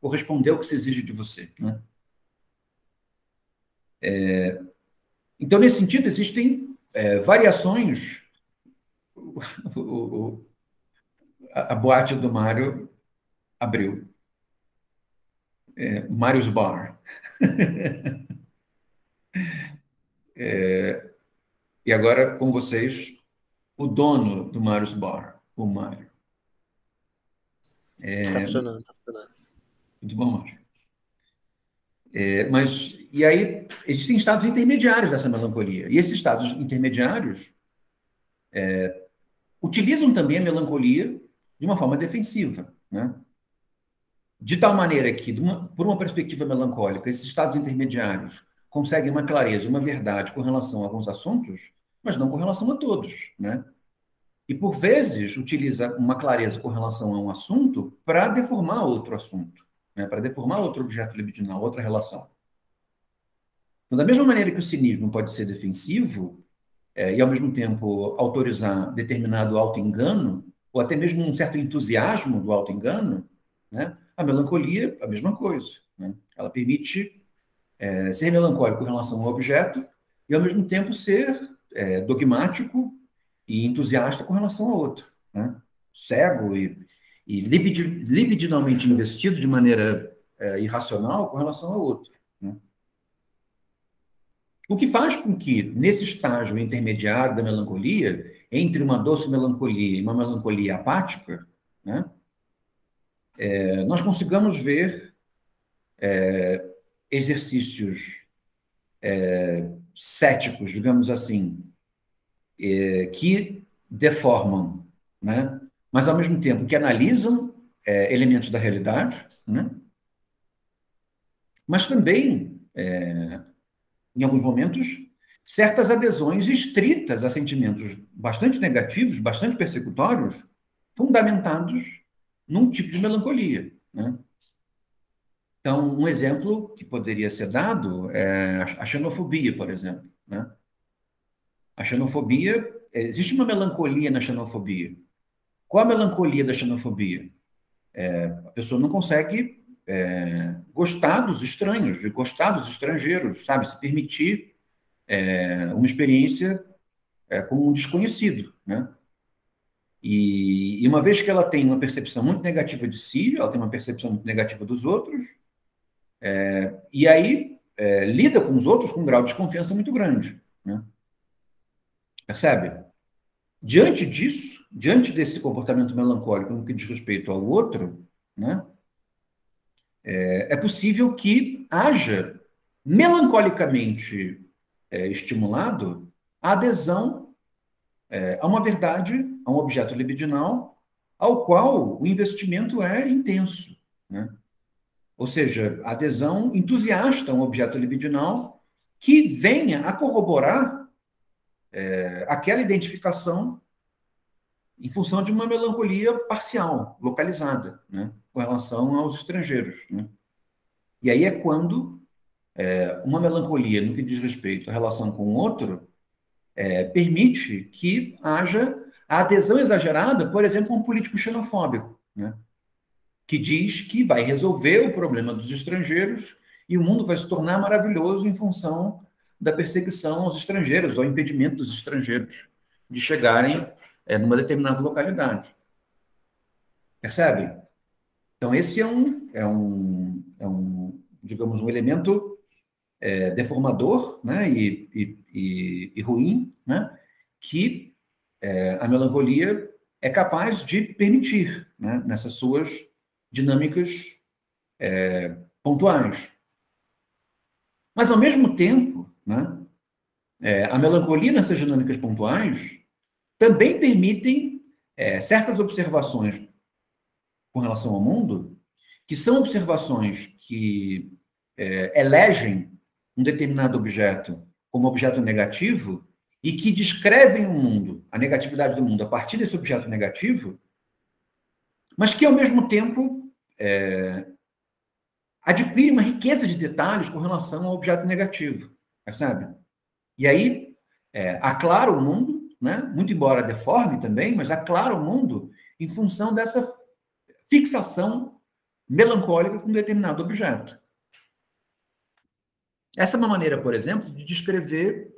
correspondeu ao que se exige de você, né? Então, nesse sentido, existem variações. O, o, a boate do Mário abriu. Mario's Bar. E agora, com vocês, o dono do Marius Bar, o Mário. Tá funcionando, tá funcionando. Muito bom, Mário. Mas, e aí, existem estados intermediários dessa melancolia. E esses estados intermediários utilizam também a melancolia de uma forma defensiva, né? De tal maneira que, por uma perspectiva melancólica, esses estados intermediários conseguem uma clareza, uma verdade com relação a alguns assuntos, mas não com relação a todos, né? E, por vezes, utiliza uma clareza com relação a um assunto para deformar outro assunto, né? Para deformar outro objeto libidinal, outra relação. Então, da mesma maneira que o cinismo pode ser defensivo, e, ao mesmo tempo, autorizar determinado auto-engano, ou até mesmo um certo entusiasmo do auto-engano, né? A melancolia, a mesma coisa, né? Ela permite ser melancólico com relação ao objeto e, ao mesmo tempo, ser dogmático e entusiasta com relação ao outro, né? Cego e libidinalmente investido de maneira irracional com relação ao outro, né? O que faz com que, nesse estágio intermediário da melancolia, entre uma doce melancolia e uma melancolia apática, né, nós consigamos ver exercícios céticos, digamos assim, que deformam, né, mas, ao mesmo tempo, que analisam elementos da realidade, né, mas também, em alguns momentos, certas adesões estritas a sentimentos bastante negativos, bastante persecutórios, fundamentados num tipo de melancolia, né? Então, um exemplo que poderia ser dado é a xenofobia, por exemplo, né? A xenofobia, existe uma melancolia na xenofobia. Qual a melancolia da xenofobia? A pessoa não consegue gostar dos estranhos, de gostar dos estrangeiros, sabe? Se permitir uma experiência como um desconhecido, né? E uma vez que ela tem uma percepção muito negativa de si, ela tem uma percepção muito negativa dos outros, e aí lida com os outros com um grau de desconfiança muito grande, né? Percebe? Diante disso, diante desse comportamento melancólico no que diz respeito ao outro, né, é possível que haja melancolicamente estimulado a adesão a uma verdade, a um objeto libidinal, ao qual o investimento é intenso, né? Ou seja, a adesão entusiasta a um objeto libidinal que venha a corroborar aquela identificação em função de uma melancolia parcial, localizada, né, com relação aos estrangeiros, né? E aí é quando uma melancolia no que diz respeito à relação com o outro permite que haja a adesão exagerada, por exemplo, a um político xenofóbico, né, que diz que vai resolver o problema dos estrangeiros e o mundo vai se tornar maravilhoso em função da perseguição aos estrangeiros, ou impedimento dos estrangeiros de chegarem numa determinada localidade. Percebe? Então, esse digamos, um elemento deformador, né, e ruim, né, que a melancolia é capaz de permitir, né, nessas suas dinâmicas pontuais. Mas, ao mesmo tempo, né, a melancolia nessas dinâmicas pontuais também permitem certas observações com relação ao mundo, que são observações que elegem um determinado objeto como objeto negativo e que descrevem o mundo, a negatividade do mundo, a partir desse objeto negativo, mas que, ao mesmo tempo, adquirem uma riqueza de detalhes com relação ao objeto negativo, percebe? E aí, aclara o mundo, né? Muito embora deforme também, mas aclara o mundo em função dessa fixação melancólica com um determinado objeto. Essa é uma maneira, por exemplo, de descrever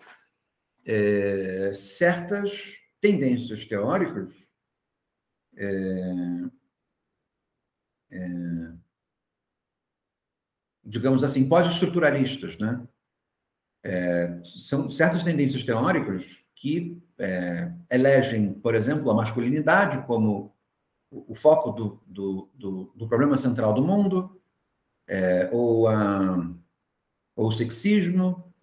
certas tendências teóricas digamos assim, pós-estruturalistas, né? São certas tendências teóricas que elegem, por exemplo, a masculinidade como o foco do problema central do mundo, ou o sexismo,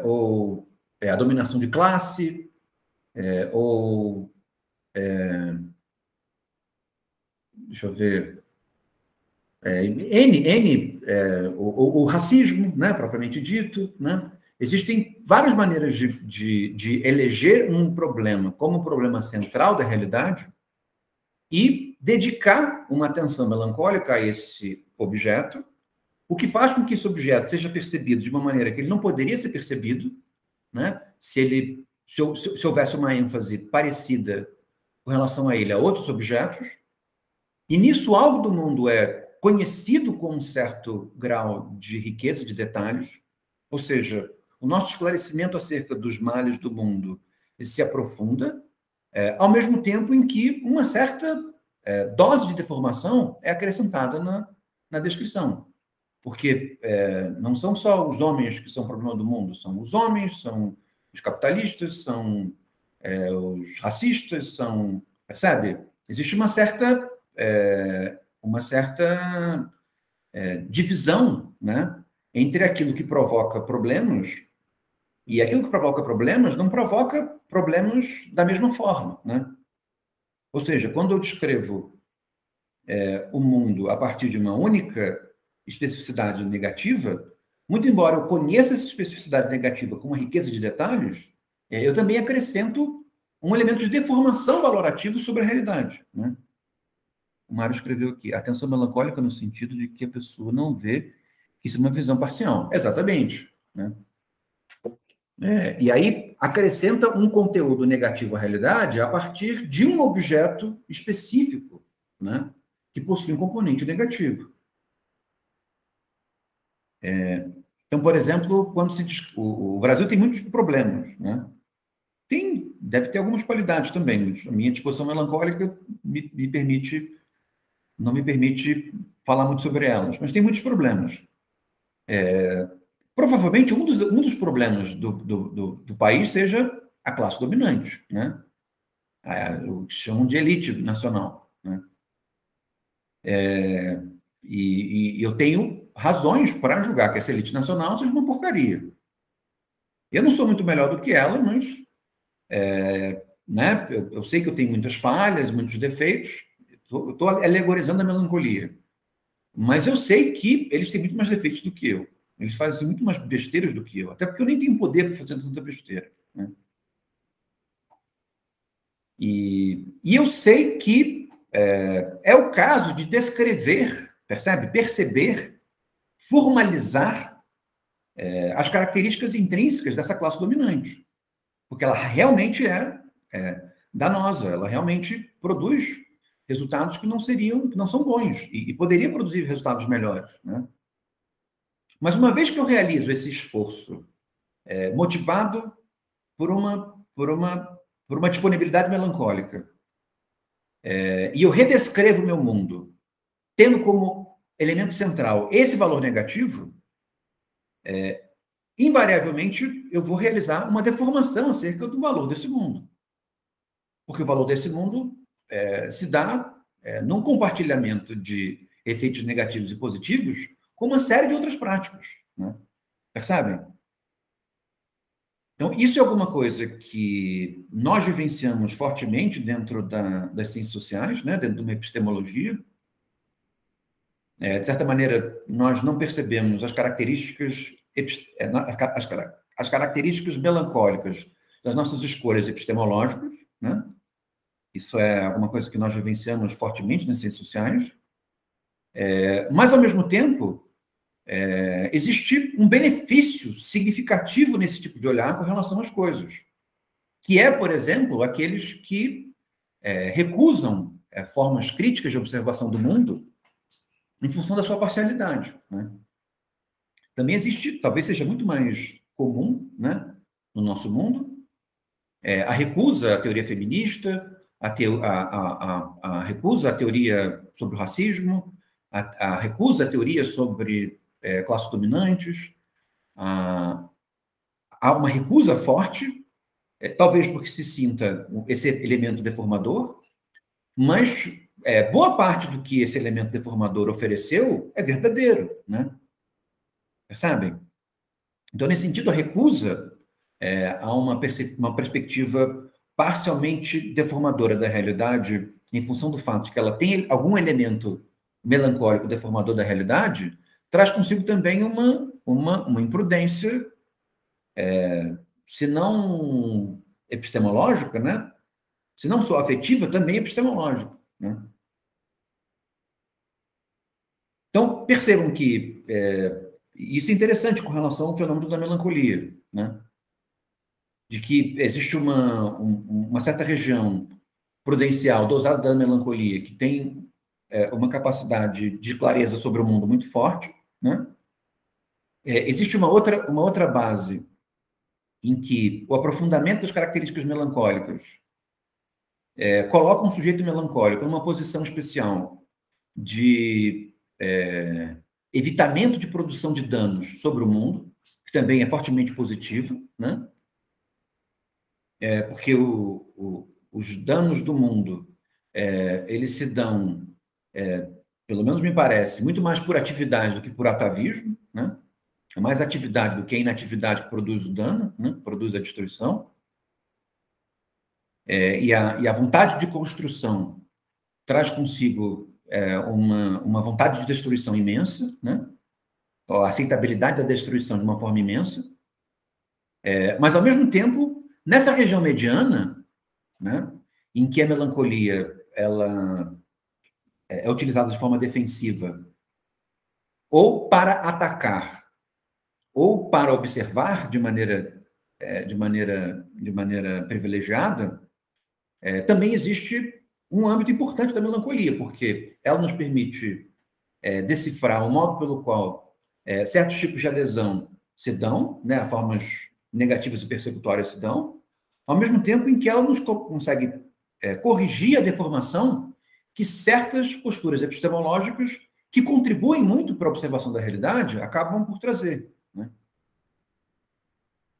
ou a dominação de classe, ou, deixa eu ver, o racismo, né, propriamente dito, né? Existem várias maneiras de eleger um problema como um problema central da realidade e dedicar uma atenção melancólica a esse objeto, o que faz com que esse objeto seja percebido de uma maneira que ele não poderia ser percebido, né? Se houvesse uma ênfase parecida com relação a ele a outros objetos, e nisso algo do mundo é conhecido com um certo grau de riqueza de detalhes, ou seja, o nosso esclarecimento acerca dos males do mundo se aprofunda, ao mesmo tempo em que uma certa dose de deformação é acrescentada na descrição. Porque não são só os homens que são o problema do mundo, são os homens, são os capitalistas, são os racistas, percebe? Existe uma certa divisão, né, entre aquilo que provoca problemas e aquilo que provoca problemas não provoca problemas da mesma forma, né? Ou seja, quando eu descrevo o mundo a partir de uma única especificidade negativa, muito embora eu conheça essa especificidade negativa com uma riqueza de detalhes, eu também acrescento um elemento de deformação valorativa sobre a realidade, né? O Mário escreveu aqui, atenção melancólica no sentido de que a pessoa não vê que isso é uma visão parcial. Exatamente, né? E aí acrescenta um conteúdo negativo à realidade a partir de um objeto específico, né, que possui um componente negativo. Então, por exemplo, quando se diz, o Brasil tem muitos problemas, né? Deve ter algumas qualidades também. A minha disposição melancólica não me permite falar muito sobre elas, mas tem muitos problemas. Provavelmente um dos problemas do país seja a classe dominante, né? O que chamam de elite nacional, né? E eu tenho razões para julgar que essa elite nacional seja uma porcaria. Eu não sou muito melhor do que ela, mas né, eu sei que eu tenho muitas falhas, muitos defeitos. Eu estou alegorizando a melancolia. Mas eu sei que eles têm muito mais defeitos do que eu. Eles fazem muito mais besteiras do que eu. Até porque eu nem tenho poder para fazer tanta besteira, né? E eu sei que é o caso de descrever, percebe? Perceber, formalizar as características intrínsecas dessa classe dominante. Porque ela realmente é danosa, ela realmente produz resultados que não são bons, e poderia produzir resultados melhores, né? Mas uma vez que eu realizo esse esforço motivado por uma disponibilidade melancólica, e eu redescrevo o meu mundo, tendo como elemento central esse valor negativo, invariavelmente eu vou realizar uma deformação acerca do valor desse mundo. Porque o valor desse mundo se dá num compartilhamento de efeitos negativos e positivos com uma série de outras práticas, né? Percebem? Então, isso é alguma coisa que nós vivenciamos fortemente dentro das ciências sociais, né? Dentro de uma epistemologia. De certa maneira, nós não percebemos as características melancólicas das nossas escolhas epistemológicas, né? Isso é alguma coisa que nós vivenciamos fortemente nas ciências sociais. Mas, ao mesmo tempo, existe um benefício significativo nesse tipo de olhar com relação às coisas, que é, por exemplo, aqueles que recusam formas críticas de observação do mundo em função da sua parcialidade, né? Também existe, talvez seja muito mais comum, né, no nosso mundo, a recusa à teoria feminista, a recusa à teoria sobre o racismo, a recusa à teoria sobre classes dominantes, há uma recusa forte talvez porque se sinta esse elemento deformador, mas boa parte do que esse elemento deformador ofereceu é verdadeiro, né? Percebem? Então, nesse sentido, a recusa a uma perspectiva parcialmente deformadora da realidade, em função do fato de que ela tem algum elemento melancólico deformador da realidade, traz consigo também uma imprudência, se não epistemológica, né? Se não só afetiva, também epistemológica, né? Então, percebam que isso é interessante com relação ao fenômeno da melancolia, né? De que existe uma certa região prudencial, dosada da melancolia, que tem uma capacidade de clareza sobre o mundo muito forte, né? Existe uma outra base em que o aprofundamento das características melancólicas coloca um sujeito melancólico numa posição especial de evitamento de produção de danos sobre o mundo, que também é fortemente positivo, né? Porque os danos do mundo, eles se dão, pelo menos me parece, muito mais por atividade do que por atavismo, né? É mais atividade do que a inatividade que produz o dano, né? Produz a destruição. E a vontade de construção traz consigo uma vontade de destruição imensa, né? A aceitabilidade da destruição de uma forma imensa. Mas, ao mesmo tempo, nessa região mediana, né, em que a melancolia ela é utilizada de forma defensiva ou para atacar ou para observar de maneira privilegiada, também existe um âmbito importante da melancolia, porque ela nos permite decifrar o modo pelo qual certos tipos de adesão se dão, né, formas negativas e persecutórias se dão, ao mesmo tempo em que ela nos consegue corrigir a deformação que certas posturas epistemológicas que contribuem muito para a observação da realidade acabam por trazer, né?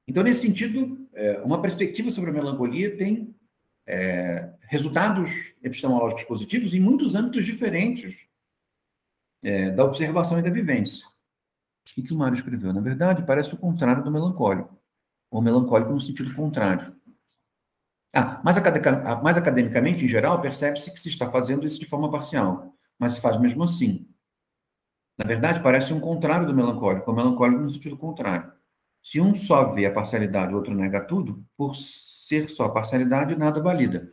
Então, nesse sentido, uma perspectiva sobre a melancolia tem resultados epistemológicos positivos em muitos âmbitos diferentes da observação e da vivência. O que o Mário escreveu? Na verdade, parece o contrário do melancólico, ou melancólico no sentido contrário. Mas academicamente, em geral, percebe-se que se está fazendo isso de forma parcial, mas se faz mesmo assim. Na verdade, parece um contrário do melancólico, ou melancólico no sentido contrário. Se um só vê a parcialidade, o outro nega tudo, por ser só parcialidade, nada valida.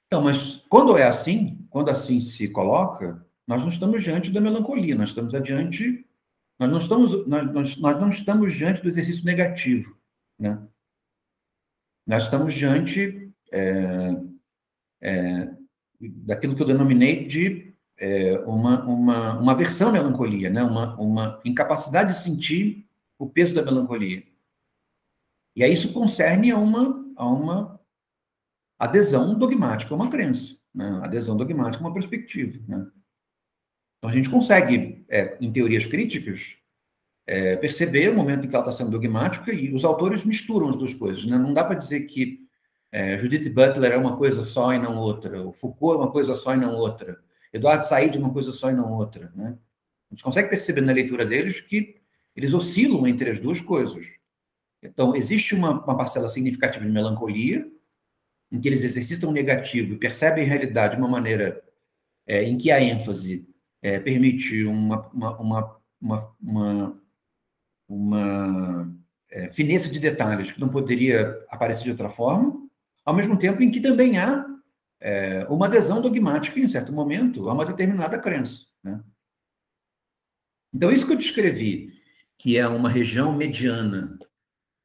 Então, mas quando é assim, quando assim se coloca, nós não estamos diante da melancolia, nós não estamos diante do exercício negativo, né? Nós estamos diante daquilo que eu denominei de uma aversão à melancolia, né? Uma incapacidade de sentir o peso da melancolia. E aí isso concerne a uma adesão dogmática a uma crença, né? Adesão dogmática a uma perspectiva, né? Então a gente consegue, em teorias críticas, perceber o momento em que ela está sendo dogmática, e os autores misturam as duas coisas, né? Não dá para dizer que Judith Butler é uma coisa só e não outra, o Foucault é uma coisa só e não outra, Eduardo Said é uma coisa só e não outra, né? A gente consegue perceber na leitura deles que eles oscilam entre as duas coisas. Então, existe uma parcela significativa de melancolia, em que eles exercitam o negativo e percebem a realidade de uma maneira em que a ênfase permite uma fineza de detalhes que não poderia aparecer de outra forma, ao mesmo tempo em que também há uma adesão dogmática, em certo momento, a uma determinada crença, né? Então, isso que eu descrevi, que é uma região mediana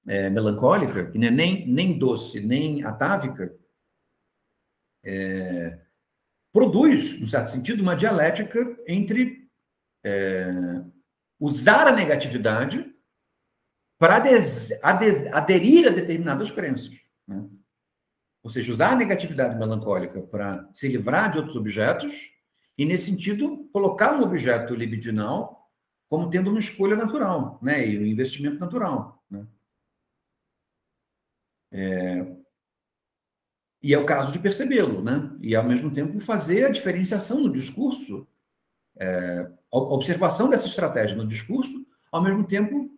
melancólica, que não é nem doce, nem atávica, produz, em certo sentido, uma dialética entre usar a negatividade para aderir a determinadas crenças, né? Ou seja, usar a negatividade melancólica para se livrar de outros objetos e, nesse sentido, colocar um objeto libidinal como tendo uma escolha natural, né? E um investimento natural, né? E é o caso de percebê-lo, né? E, ao mesmo tempo, fazer a diferenciação no discurso, a observação dessa estratégia no discurso, ao mesmo tempo,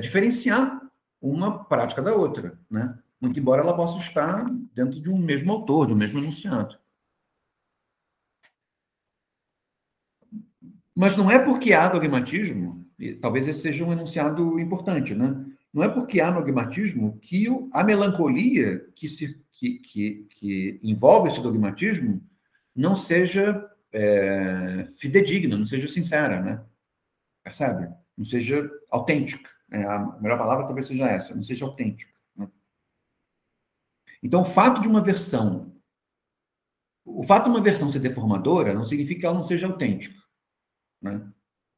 diferenciar uma prática da outra, né? Muito embora ela possa estar dentro de um mesmo autor, de um mesmo enunciado. Mas não é porque há dogmatismo, e talvez esse seja um enunciado importante, né? Não é porque há dogmatismo que a melancolia que envolve esse dogmatismo não seja fidedigna, não seja sincera, né? Percebe? Não seja autêntica. A melhor palavra talvez seja essa, não seja autêntica. Né? Então, o fato de uma versão ser deformadora não significa que ela não seja autêntica. Né?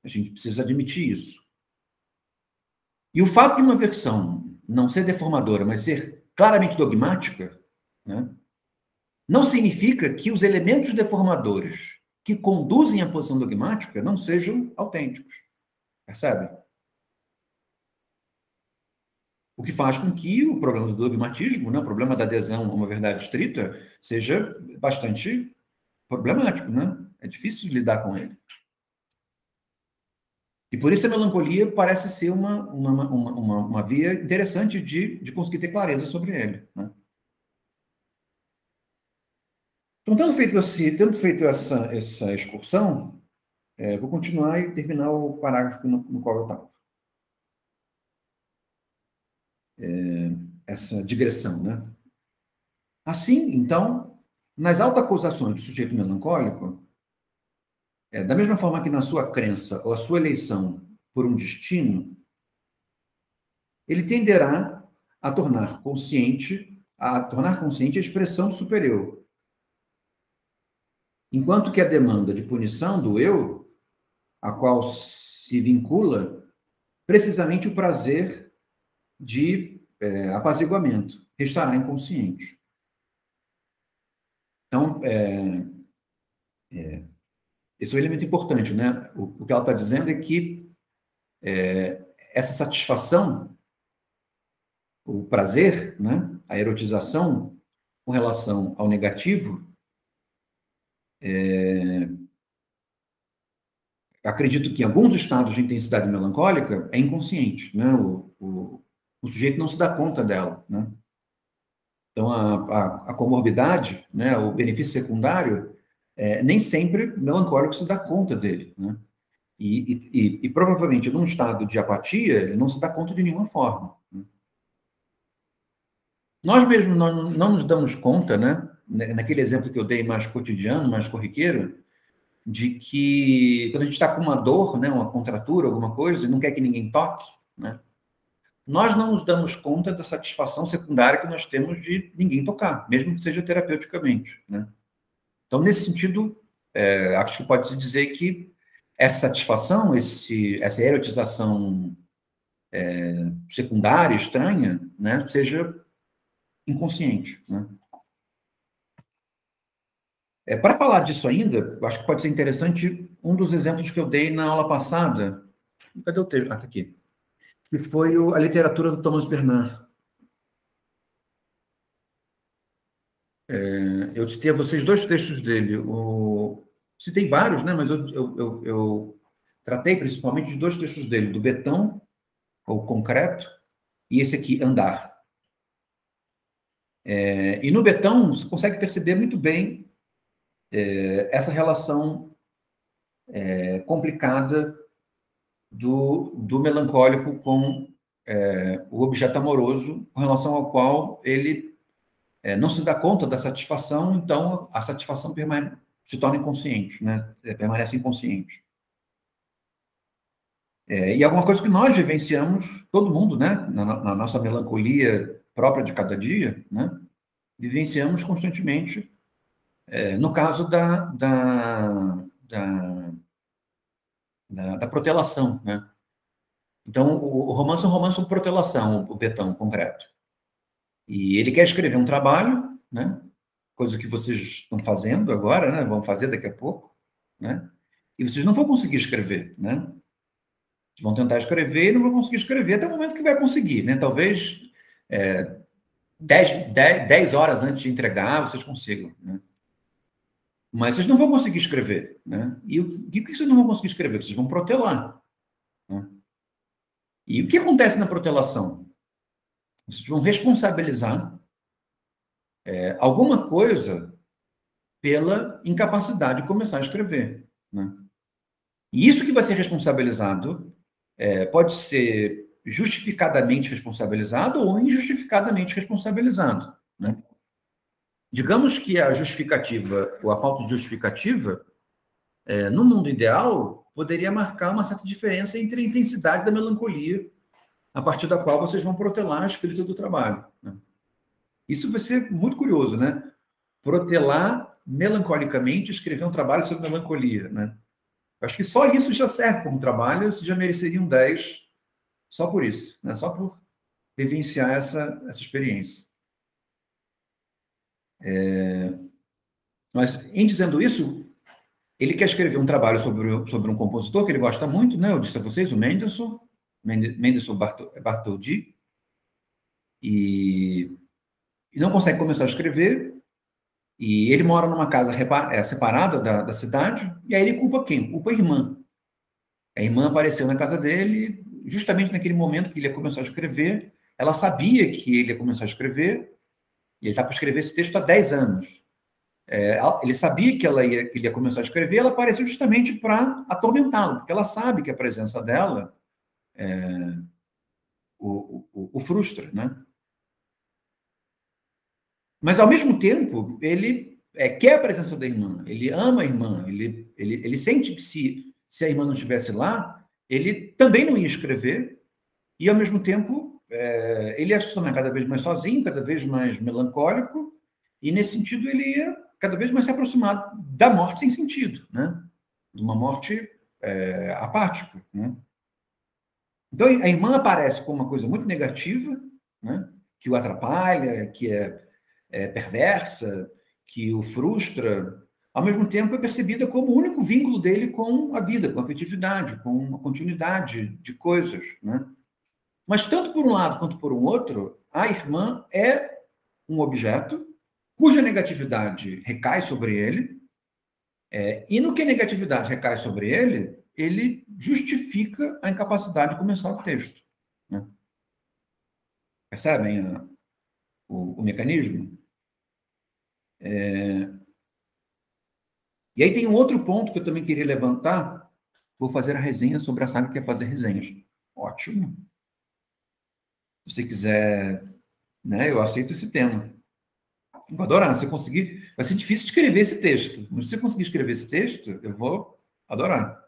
A gente precisa admitir isso. E o fato de uma versão não ser deformadora, mas ser claramente dogmática, né, não significa que os elementos deformadores que conduzem à posição dogmática não sejam autênticos. Percebe? O que faz com que o problema do dogmatismo, né, o problema da adesão a uma verdade estrita, seja bastante problemático, né? É difícil de lidar com ele. E por isso a melancolia parece ser uma via interessante de conseguir ter clareza sobre ele. Né? Então, tendo feito essa excursão, vou continuar e terminar o parágrafo no qual eu estava. Essa digressão, né? Assim, então, nas autoacusações do sujeito melancólico, da mesma forma que na sua crença ou a sua eleição por um destino, ele tenderá a tornar consciente a expressão superior. Enquanto que a demanda de punição do eu, a qual se vincula precisamente o prazer de apaziguamento, restará inconsciente. Então, esse é um elemento importante, né? O que ela está dizendo é que essa satisfação, o prazer, né? A erotização com relação ao negativo, acredito que em alguns estados de intensidade melancólica é inconsciente, né? O sujeito não se dá conta dela, né? Então, a comorbidade, né, o benefício secundário, nem sempre o melancólico se dá conta dele, né? E provavelmente, num estado de apatia, ele não se dá conta de nenhuma forma. Né? Nós mesmos não nos damos conta, né, naquele exemplo que eu dei mais cotidiano, mais corriqueiro, de que quando a gente está com uma dor, né, uma contratura, alguma coisa, e não quer que ninguém toque, né, nós não nos damos conta da satisfação secundária que nós temos de ninguém tocar, mesmo que seja terapeuticamente. Né? Então, nesse sentido, acho que pode-se dizer que essa satisfação, essa erotização secundária, estranha, né, seja inconsciente. Né? Para falar disso ainda, acho que pode ser interessante um dos exemplos que eu dei na aula passada. Cadê o texto? Está aqui. Que foi a literatura do Thomas Bernard. Eu citei a vocês 2 textos dele. Citei vários, né? Mas eu tratei principalmente de 2 textos dele, do Betão, ou Concreto, e esse aqui, Andar. E no Betão, você consegue perceber muito bem essa relação complicada do melancólico com o objeto amoroso, com relação ao qual ele não se dá conta da satisfação, então a satisfação se torna inconsciente, né? Permanece inconsciente. E alguma coisa que nós vivenciamos, todo mundo, né? Na nossa melancolia própria de cada dia, né? Vivenciamos constantemente, no caso da protelação, né? Então, o romance é um romance de protelação, o Betão, concreto. E ele quer escrever um trabalho, né? Coisa que vocês estão fazendo agora, né? Vão fazer daqui a pouco, né? E vocês não vão conseguir escrever, né? Vão tentar escrever e não vão conseguir escrever até o momento que vai conseguir, né? Talvez 10 horas antes de entregar, vocês consigam, né? Mas vocês não vão conseguir escrever, né? E por que vocês não vão conseguir escrever? Vocês vão protelar, né? E o que acontece na protelação? Vocês vão responsabilizar alguma coisa pela incapacidade de começar a escrever, né? E isso que vai ser responsabilizado pode ser justificadamente responsabilizado ou injustificadamente responsabilizado, né? Digamos que a justificativa ou a falta de justificativa, no mundo ideal, poderia marcar uma certa diferença entre a intensidade da melancolia a partir da qual vocês vão protelar a escrita do trabalho, né? Isso vai ser muito curioso, né? Protelar melancolicamente, escrever um trabalho sobre melancolia, né? Acho que só isso já serve como trabalho, você já mereceria um 10 só por isso, né? Só por vivenciar essa experiência. Mas, em dizendo isso, ele quer escrever um trabalho sobre um compositor que ele gosta muito, né? Eu disse a vocês, o Mendelssohn Bartholdy, e não consegue começar a escrever, e ele mora numa casa separada da cidade, e aí ele culpa quem? Culpa a irmã. A irmã apareceu na casa dele, justamente naquele momento que ele ia começar a escrever. Ela sabia que ele ia começar a escrever, e ele está para escrever esse texto há 10 anos. Ele sabia que ele ia começar a escrever, ela apareceu justamente para atormentá-lo, porque ela sabe que a presença dela o frustra, né? Mas, ao mesmo tempo, ele quer a presença da irmã, ele ama a irmã, ele sente que se a irmã não estivesse lá, ele também não ia escrever, e, ao mesmo tempo, ele ia se tornar cada vez mais sozinho, cada vez mais melancólico, e, nesse sentido, ele ia cada vez mais se aproximar da morte sem sentido, né? De uma morte apática, né? Então, a irmã aparece como uma coisa muito negativa, né? Que o atrapalha, que é perversa, que o frustra. Ao mesmo tempo, é percebida como o único vínculo dele com a vida, com a afetividade, com uma continuidade de coisas, né? Mas, tanto por um lado quanto por um outro, a irmã é um objeto cuja negatividade recai sobre ele, e no que a negatividade recai sobre ele justifica a incapacidade de começar o texto, né? Percebem o mecanismo? E aí tem um outro ponto que eu também queria levantar. Vou fazer a resenha sobre a saga que é fazer resenhas. Ótimo. Se você quiser, né, eu aceito esse tema. Vou adorar. Se eu conseguir, vai ser difícil escrever esse texto. Mas se você conseguir escrever esse texto, eu vou adorar.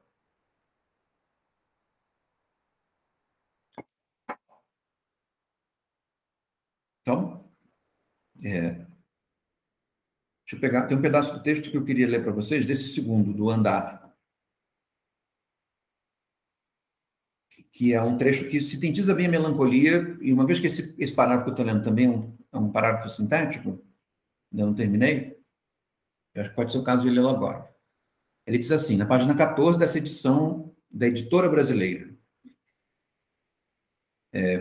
Então, deixa eu pegar. Tem um pedaço do texto que eu queria ler para vocês, desse segundo, do Andar, que é um trecho que sintetiza bem a melancolia, e uma vez que esse parágrafo que eu estou lendo também é um parágrafo sintético, ainda não terminei, eu acho que pode ser o caso de lê-lo agora. Ele diz assim, na página 14 dessa edição da Editora Brasileira: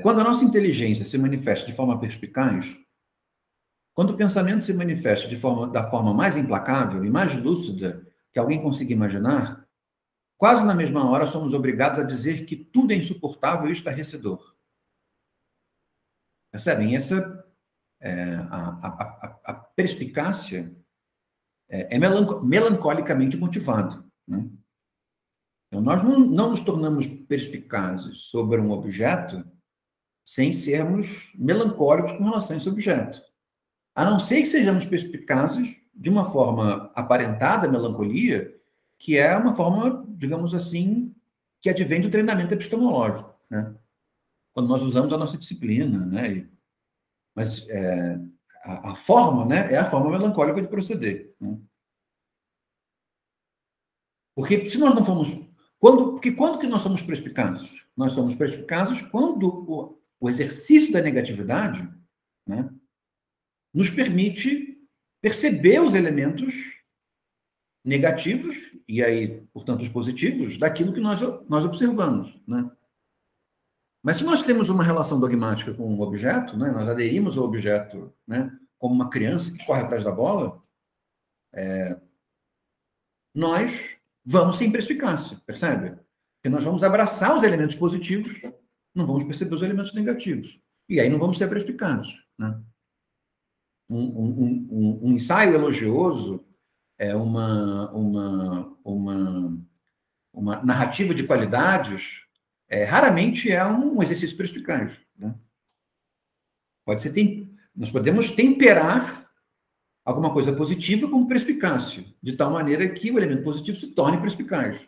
quando a nossa inteligência se manifesta de forma perspicaz, quando o pensamento se manifesta da forma mais implacável e mais lúcida que alguém consiga imaginar, quase na mesma hora somos obrigados a dizer que tudo é insuportável e estarrecedor. Percebem? A perspicácia é melancolicamente motivada, né? Então, nós não nos tornamos perspicazes sobre um objeto sem sermos melancólicos com relação a esse objeto. A não ser que sejamos perspicazes de uma forma aparentada melancolia, que é uma forma, digamos assim, que advém do treinamento epistemológico, né? Quando nós usamos a nossa disciplina, né? Mas a forma, né, é a forma melancólica de proceder, né? Porque se nós não formos... Porque quando que nós somos perspicazes? Nós somos perspicazes quando o exercício da negatividade, né, nos permite perceber os elementos negativos, e aí, portanto, os positivos, daquilo que nós observamos, né? Mas se nós temos uma relação dogmática com um objeto, né, nós aderimos ao objeto, né, como uma criança que corre atrás da bola, nós vamos sem perspicácia, percebe? Porque nós vamos abraçar os elementos positivos, não vamos perceber os elementos negativos. E aí não vamos ser perspicazes, né? Um ensaio elogioso é uma narrativa de qualidades, raramente é um exercício perspicaz, né? Pode ser, nós podemos temperar alguma coisa positiva como perspicácia, de tal maneira que o elemento positivo se torne perspicaz.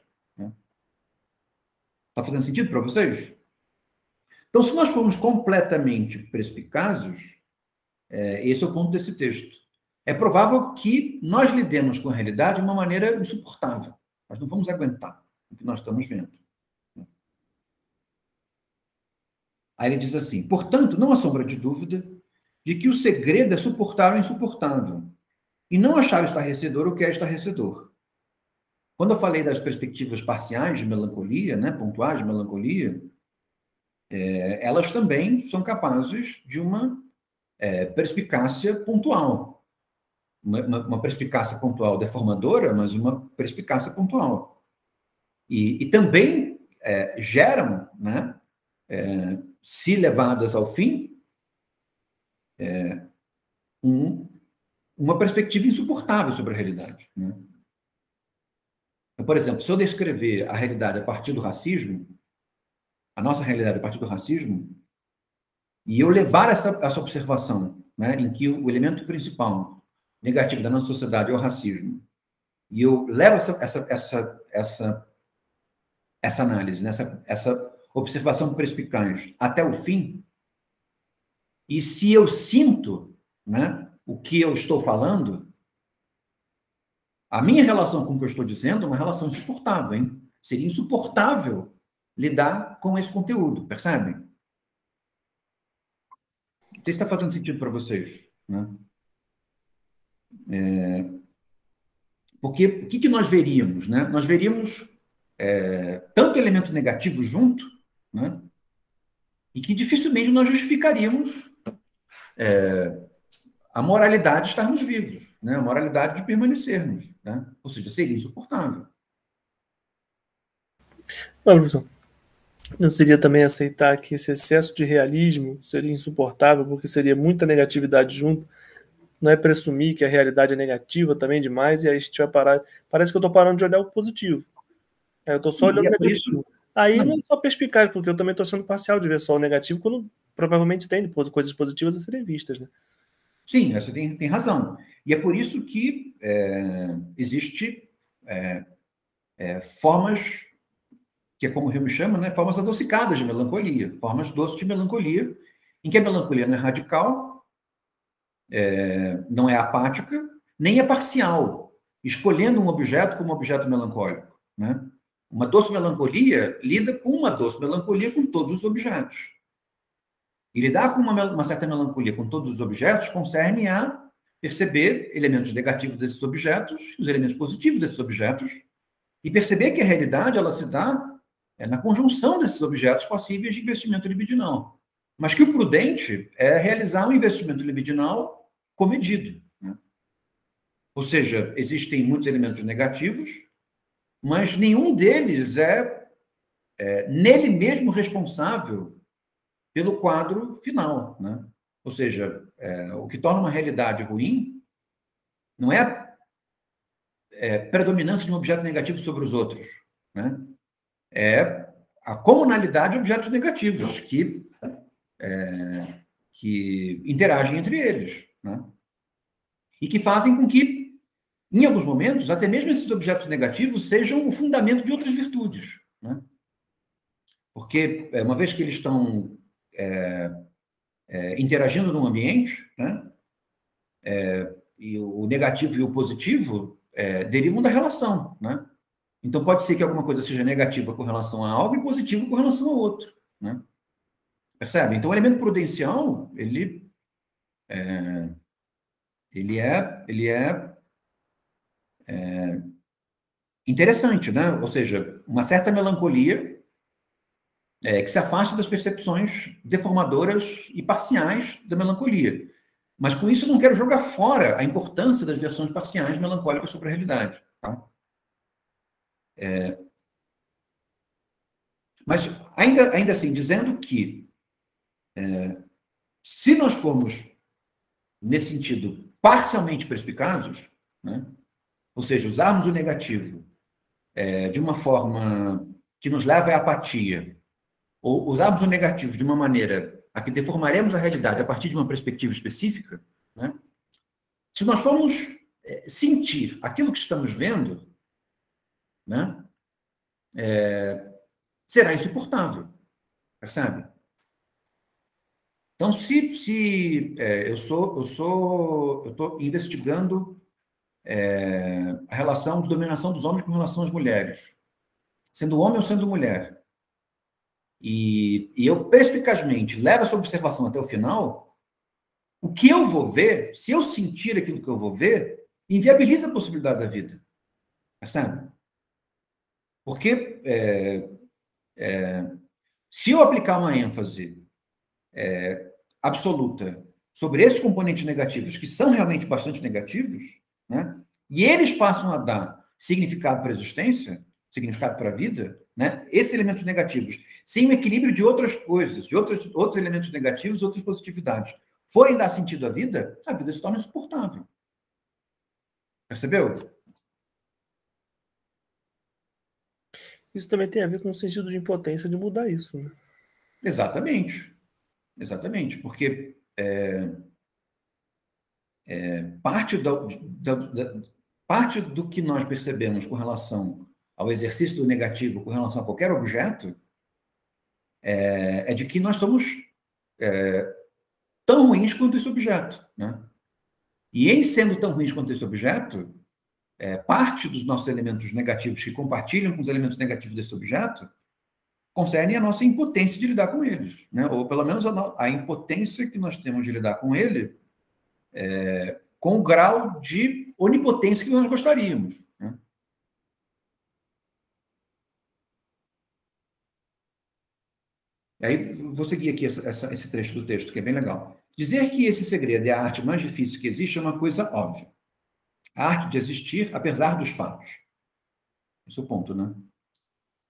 Está fazendo sentido para vocês? Então, se nós formos completamente perspicazes, esse é o ponto desse texto. É provável que nós lidemos com a realidade de uma maneira insuportável. Nós não vamos aguentar o que nós estamos vendo. Aí ele diz assim: portanto, não há sombra de dúvida de que o segredo é suportar o insuportável e não achar estarrecedor o que é estarrecedor. Quando eu falei das perspectivas parciais de melancolia, né, pontuais de melancolia, elas também são capazes de uma perspicácia pontual. Uma perspicácia pontual deformadora, mas uma perspicácia pontual. E também geram, né, se levadas ao fim, uma perspectiva insuportável sobre a realidade, né? Então, por exemplo, se eu descrever a realidade a partir do racismo, a nossa realidade a partir do racismo, e eu levar essa observação, né, em que o elemento principal negativo da nossa sociedade é o racismo, e eu levo essa análise, né, essa observação perspicaz até o fim, e se eu sinto, né, o que eu estou falando, a minha relação com o que eu estou dizendo é uma relação insuportável, hein? Seria insuportável lidar com esse conteúdo, percebem? Não sei se está fazendo sentido para vocês, né? Porque o que nós veríamos, né? Nós veríamos tanto elemento negativo junto, né? E que dificilmente nós justificaríamos a moralidade de estarmos vivos, né? A moralidade de permanecermos, né? Ou seja, seria insuportável. Não, professor, não seria também aceitar que esse excesso de realismo seria insuportável, porque seria muita negatividade junto? Não é presumir que a realidade é negativa também demais, e aí a gente vai parar. Parece que eu estou parando de olhar o positivo. Eu estou só olhando o negativo. Aí não é só perspicaz, porque eu também estou sendo parcial de ver só o negativo, quando provavelmente tem coisas positivas a serem vistas, né? Sim, você tem razão. E é por isso que existe formas, que é como o Rio me chama, né? Formas adocicadas de melancolia, formas doces de melancolia, em que a melancolia não é radical, não é apática, nem é parcial, escolhendo um objeto como objeto melancólico, né? Uma doce melancolia lida com uma doce melancolia com todos os objetos. E lidar com uma certa melancolia com todos os objetos concerne a perceber elementos negativos desses objetos, os elementos positivos desses objetos, e perceber que a realidade ela se dá na conjunção desses objetos passíveis de investimento libidinal. Mas que o prudente é realizar um investimento libidinal comedido, né? Ou seja, existem muitos elementos negativos, mas nenhum deles nele mesmo responsável pelo quadro final, né? Ou seja, o que torna uma realidade ruim não é predominância de um objeto negativo sobre os outros, né? É a comunalidade de objetos negativos que interagem entre eles, né? E que fazem com que, em alguns momentos, até mesmo esses objetos negativos sejam o fundamento de outras virtudes, né? Porque, uma vez que eles estão interagindo num ambiente, né? E o negativo e o positivo derivam da relação, né? Então, pode ser que alguma coisa seja negativa com relação a algo e positiva com relação a outro, né? Percebe? Então, o elemento prudencial, ele é interessante, né? Ou seja, uma certa melancolia que se afaste das percepções deformadoras e parciais da melancolia. Mas com isso eu não quero jogar fora a importância das versões parciais melancólicas sobre a realidade. Tá? Mas ainda assim, dizendo que se nós formos, nesse sentido, parcialmente perspicazes, né? Ou seja, usarmos o negativo de uma forma que nos leva à apatia, ou usarmos o negativo de uma maneira a que deformaremos a realidade a partir de uma perspectiva específica, né? Se nós formos sentir aquilo que estamos vendo, né? Será insuportável, percebe? Então, se eu estou investigando a relação de dominação dos homens com relação às mulheres, sendo homem ou sendo mulher, e eu perspicazmente levo essa observação até o final, o que eu vou ver, se eu sentir aquilo que eu vou ver, inviabiliza a possibilidade da vida, percebe? Porque se eu aplicar uma ênfase absoluta sobre esses componentes negativos, que são realmente bastante negativos, né? E eles passam a dar significado para a existência, significado para a vida, né? Esses elementos negativos, sem o equilíbrio de outras coisas, de outros elementos negativos, outras positividades, forem dar sentido à vida, a vida se torna insuportável. Percebeu? Isso também tem a ver com o sentido de impotência de mudar isso, né? Exatamente. Exatamente, porque parte do que nós percebemos com relação ao exercício do negativo, com relação a qualquer objeto, é de que nós somos tão ruins quanto esse objeto, né? E em sendo tão ruins quanto esse objeto, parte dos nossos elementos negativos que compartilham com os elementos negativos desse objeto concerne a nossa impotência de lidar com eles, né? Ou pelo menos a impotência que nós temos de lidar com ele com o grau de onipotência que nós gostaríamos, né? E aí, vou seguir aqui esse trecho do texto, que é bem legal. Dizer que esse segredo é a arte mais difícil que existe é uma coisa óbvia. A arte de existir, apesar dos fatos. Esse é o ponto, né?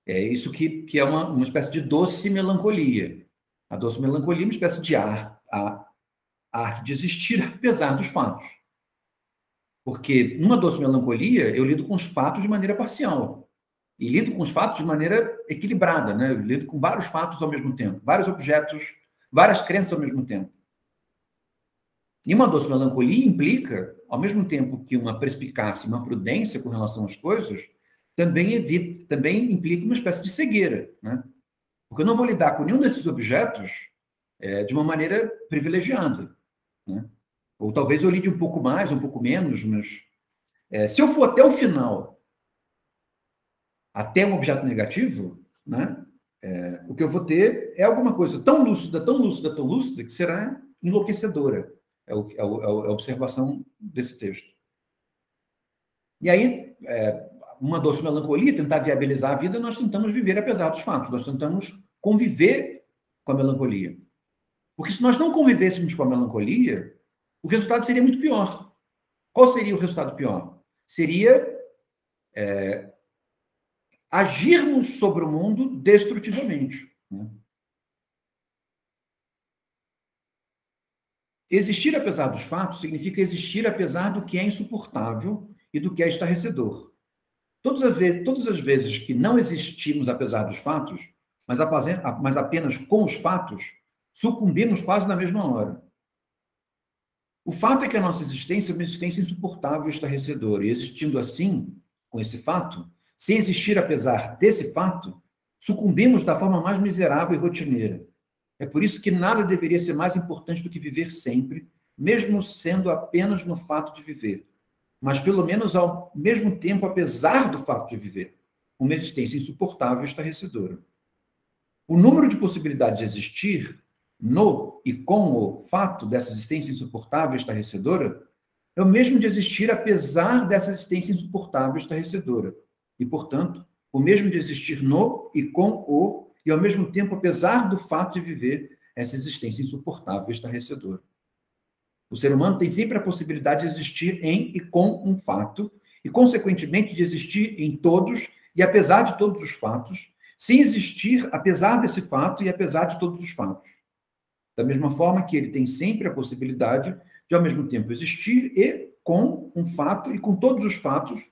É isso que é uma espécie de doce melancolia. A doce melancolia é uma espécie de a arte de existir apesar dos fatos. Porque numa doce melancolia, eu lido com os fatos de maneira parcial. E lido com os fatos de maneira equilibrada, né? Eu lido com vários fatos ao mesmo tempo, vários objetos, várias crenças ao mesmo tempo. E uma doce melancolia implica, ao mesmo tempo que uma perspicácia, uma prudência com relação às coisas, também implica uma espécie de cegueira, né? Porque eu não vou lidar com nenhum desses objetos de uma maneira privilegiada, né? Ou talvez eu lide um pouco mais, um pouco menos, mas se eu for até o final, até um objeto negativo, né? O que eu vou ter é alguma coisa tão lúcida, tão lúcida, tão lúcida, que será enlouquecedora. É a observação desse texto. E aí, uma doce melancolia, tentar viabilizar a vida, nós tentamos viver apesar dos fatos, nós tentamos conviver com a melancolia. Porque se nós não convivêssemos com a melancolia, o resultado seria muito pior. Qual seria o resultado pior? Seria agirmos sobre o mundo destrutivamente, né? Existir apesar dos fatos significa existir apesar do que é insuportável e do que é estarrecedor. Todas as vezes que não existimos apesar dos fatos, mas apenas com os fatos, sucumbimos quase na mesma hora. O fato é que a nossa existência é uma existência insuportável e estarrecedora, e existindo assim, com esse fato, sem existir apesar desse fato, sucumbimos da forma mais miserável e rotineira. É por isso que nada deveria ser mais importante do que viver sempre, mesmo sendo apenas no fato de viver, mas pelo menos ao mesmo tempo, apesar do fato de viver, uma existência insuportável e estarrecedora. O número de possibilidades de existir no e com o fato dessa existência insuportável e estarrecedora é o mesmo de existir apesar dessa existência insuportável e estarrecedora. E, portanto, o mesmo de existir no e com o e, ao mesmo tempo, apesar do fato de viver essa existência insuportável e estarrecedora. O ser humano tem sempre a possibilidade de existir em e com um fato, e, consequentemente, de existir em todos e apesar de todos os fatos, sem existir apesar desse fato e apesar de todos os fatos. Da mesma forma que ele tem sempre a possibilidade de, ao mesmo tempo, existir e com um fato e com todos os fatos,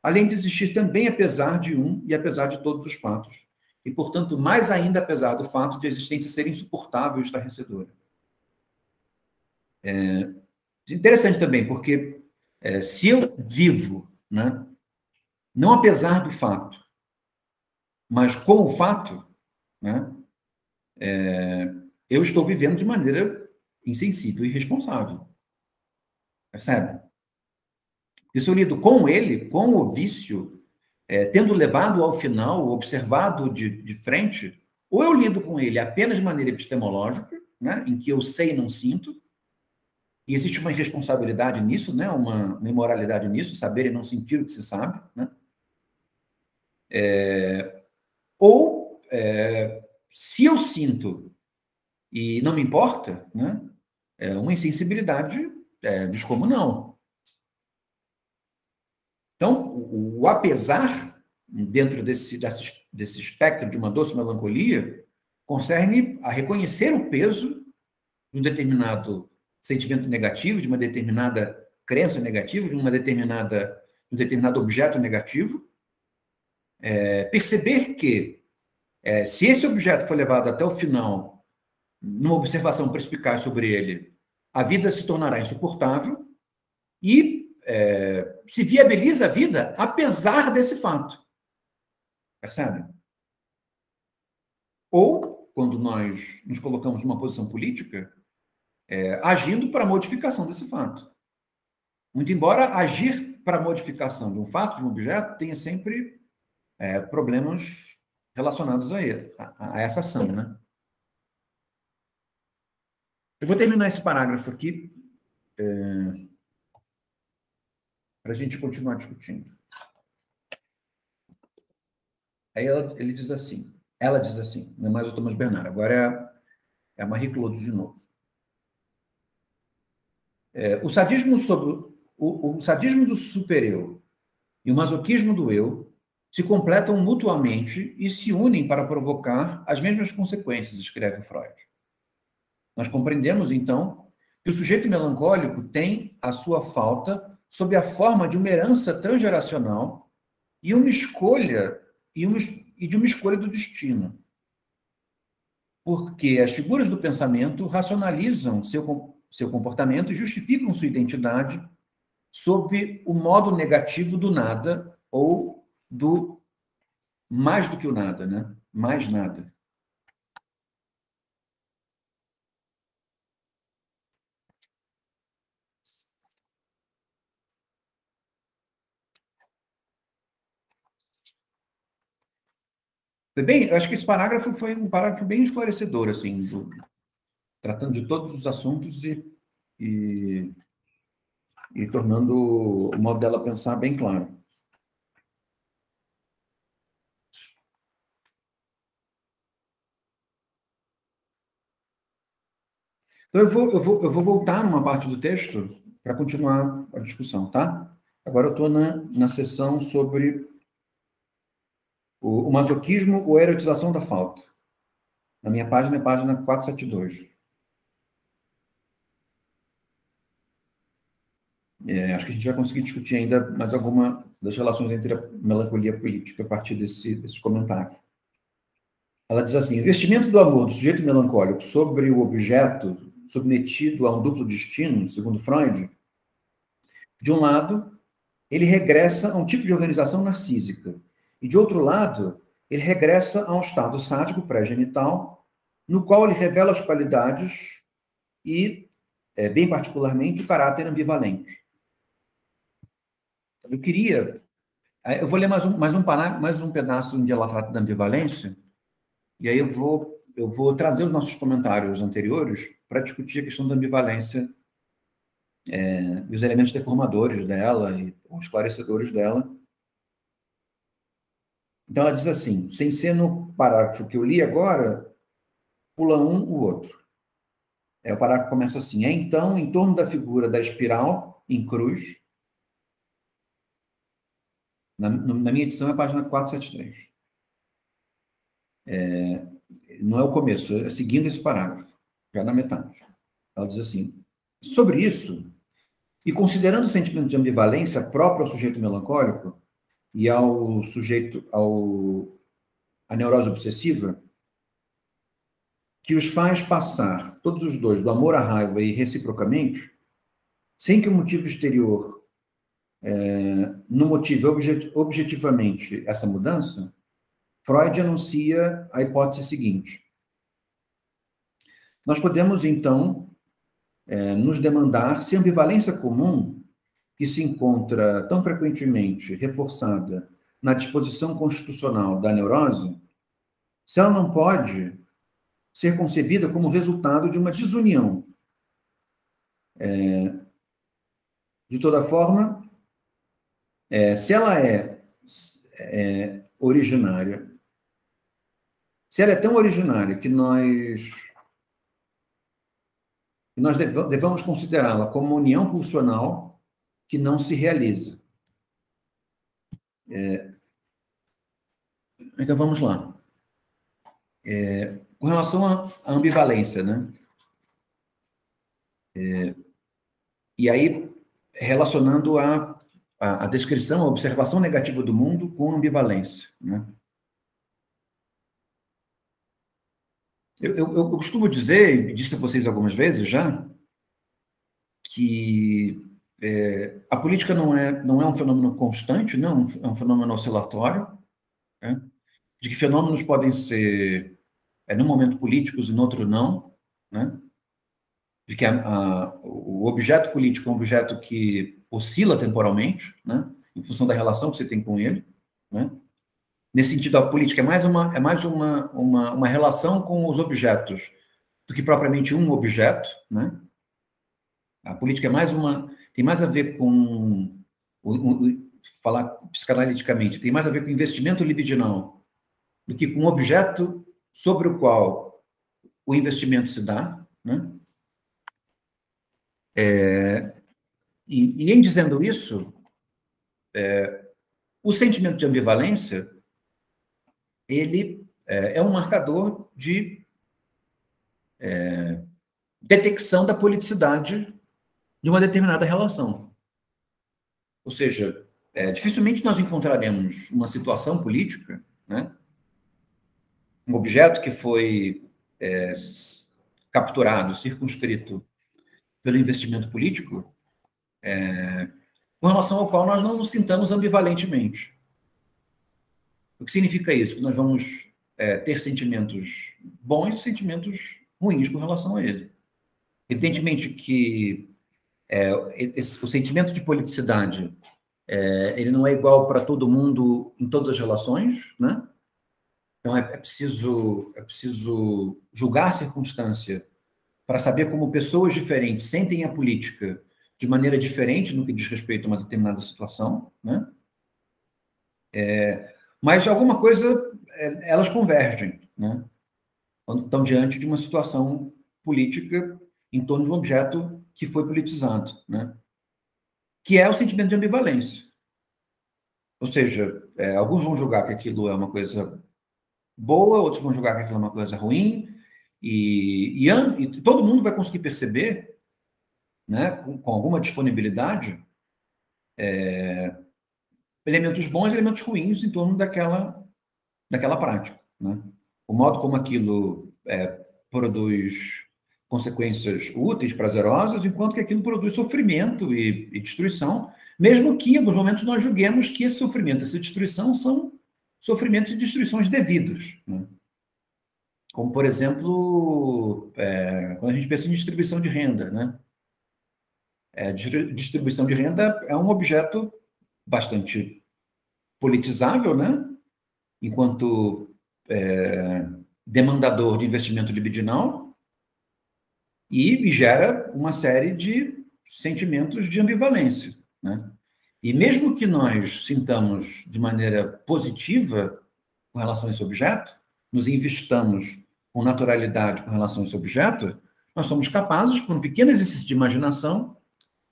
além de existir também apesar de um e apesar de todos os fatos. E, portanto, mais ainda apesar do fato de a existência ser insuportável e estarrecedora. Interessante também, porque se eu vivo, né, não apesar do fato, mas com o fato, né, eu estou vivendo de maneira insensível e irresponsável. Percebe? E se eu lido com ele, com o vício, tendo levado ao final, observado de frente, ou eu lido com ele apenas de maneira epistemológica, né, em que eu sei e não sinto, e existe uma irresponsabilidade nisso, né, uma imoralidade nisso, saber e não sentir o que se sabe, né? Ou, se eu sinto e não me importa, né, uma insensibilidade descomunal. Então, o apesar, dentro desse espectro de uma doce melancolia, concerne a reconhecer o peso de um determinado sentimento negativo, de uma determinada crença negativa, de um determinado objeto negativo, perceber que, se esse objeto for levado até o final, numa observação perspicaz sobre ele, a vida se tornará insuportável e se viabiliza a vida apesar desse fato. Percebe? Ou, quando nós nos colocamos numa posição política, agindo para a modificação desse fato. Muito embora agir para a modificação de um fato, de um objeto, tenha sempre problemas relacionados a essa ação, né? Eu vou terminar esse parágrafo aqui para a gente continuar discutindo. Aí ela diz assim, não é mais o Thomas Bernard, agora é a Marie Claude de novo. O sadismo do super-eu e o masoquismo do eu se completam mutuamente e se unem para provocar as mesmas consequências, escreve Freud. Nós compreendemos, então, que o sujeito melancólico tem a sua falta sob a forma de uma herança transgeracional e uma escolha e de uma escolha do destino. Porque as figuras do pensamento racionalizam seu comportamento e justificam sua identidade sob o modo negativo do nada ou do mais do que o nada, né? Mais nada. Bem, eu acho que esse parágrafo foi um parágrafo bem esclarecedor, assim, tratando de todos os assuntos e tornando o modo dela pensar bem claro. Então, eu vou voltar numa parte do texto para continuar a discussão, tá? Agora eu estou na seção sobre o masoquismo ou a erotização da falta. Na minha página é página 472. Acho que a gente vai conseguir discutir ainda mais alguma das relações entre a melancolia e a política a partir desses comentários. Ela diz assim: o investimento do amor do sujeito melancólico sobre o objeto submetido a um duplo destino, segundo Freud, de um lado, ele regressa a um tipo de organização narcísica, e de outro lado, ele regressa a um estado sádico pré-genital, no qual ele revela as qualidades e, bem particularmente, o caráter ambivalente. Eu vou ler mais um pedaço onde ela trata da ambivalência, e aí eu vou trazer os nossos comentários anteriores para discutir a questão da ambivalência e os elementos deformadores dela e os esclarecedores dela. Então, ela diz assim, sem ser no parágrafo que eu li agora, pula um, o outro. O parágrafo começa assim, então, em torno da figura da espiral, em cruz, na minha edição é a página 473. Não é o começo, é seguindo esse parágrafo, já na metade. Ela diz assim, sobre isso, e considerando o sentimento de ambivalência próprio ao sujeito melancólico e ao sujeito, à neurose obsessiva, que os faz passar, todos os dois, do amor à raiva e reciprocamente, sem que o motivo exterior não motive objetivamente essa mudança, Freud anuncia a hipótese seguinte. Nós podemos, então, nos demandar se a ambivalência comum, que se encontra tão frequentemente reforçada na disposição constitucional da neurose, se ela não pode ser concebida como resultado de uma desunião. De toda forma, se ela é originária, se ela é tão originária que nós devamos considerá-la como uma união pulsional que não se realiza. Então, vamos lá. Com relação à ambivalência, né? E aí, relacionando a descrição, a observação negativa do mundo com ambivalência, né? Eu costumo dizer, e disse a vocês algumas vezes já, que a política não é um fenômeno constante, não, é um fenômeno oscilatório, né? De que fenômenos podem ser, num momento, políticos e no outro não, né? De que o objeto político é um objeto que oscila temporalmente, né? Em função da relação que você tem com ele, né? Nesse sentido, a política é mais uma relação com os objetos do que propriamente um objeto, né? A política tem mais a ver com, falar psicanaliticamente, tem mais a ver com investimento libidinal do que com o objeto sobre o qual o investimento se dá, né? E em dizendo isso, o sentimento de ambivalência, ele é um marcador de detecção da politicidade de uma determinada relação. Ou seja, dificilmente nós encontraremos uma situação política, né? Um objeto que foi capturado, circunscrito pelo investimento político, com relação ao qual nós não nos sintamos ambivalentemente. O que significa isso? Que nós vamos ter sentimentos bons e sentimentos ruins com relação a ele. Evidentemente que o sentimento de politicidade ele não é igual para todo mundo em todas as relações, né? Então, é preciso julgar a circunstância para saber como pessoas diferentes sentem a política de maneira diferente no que diz respeito a uma determinada situação, né? Mas alguma coisa, elas convergem, né? Quando estão diante de uma situação política em torno de um objeto que foi politizado, né? Que é o sentimento de ambivalência. Ou seja, alguns vão julgar que aquilo é uma coisa boa, outros vão julgar que aquilo é uma coisa ruim, e todo mundo vai conseguir perceber, né, com alguma disponibilidade, elementos bons e elementos ruins em torno daquela prática, né? O modo como aquilo produz consequências úteis, prazerosas, enquanto que aquilo produz sofrimento e destruição, mesmo que em alguns momentos nós julguemos que esse sofrimento, essa destruição são sofrimentos e destruições devidos, né? Como, por exemplo, quando a gente pensa em distribuição de renda, né? Distribuição de renda é um objeto bastante politizável, né? Enquanto demandador de investimento libidinal, e gera uma série de sentimentos de ambivalência, né? E mesmo que nós sintamos de maneira positiva com relação a esse objeto, nos investamos com naturalidade com relação a esse objeto, nós somos capazes, por um pequeno exercício de imaginação,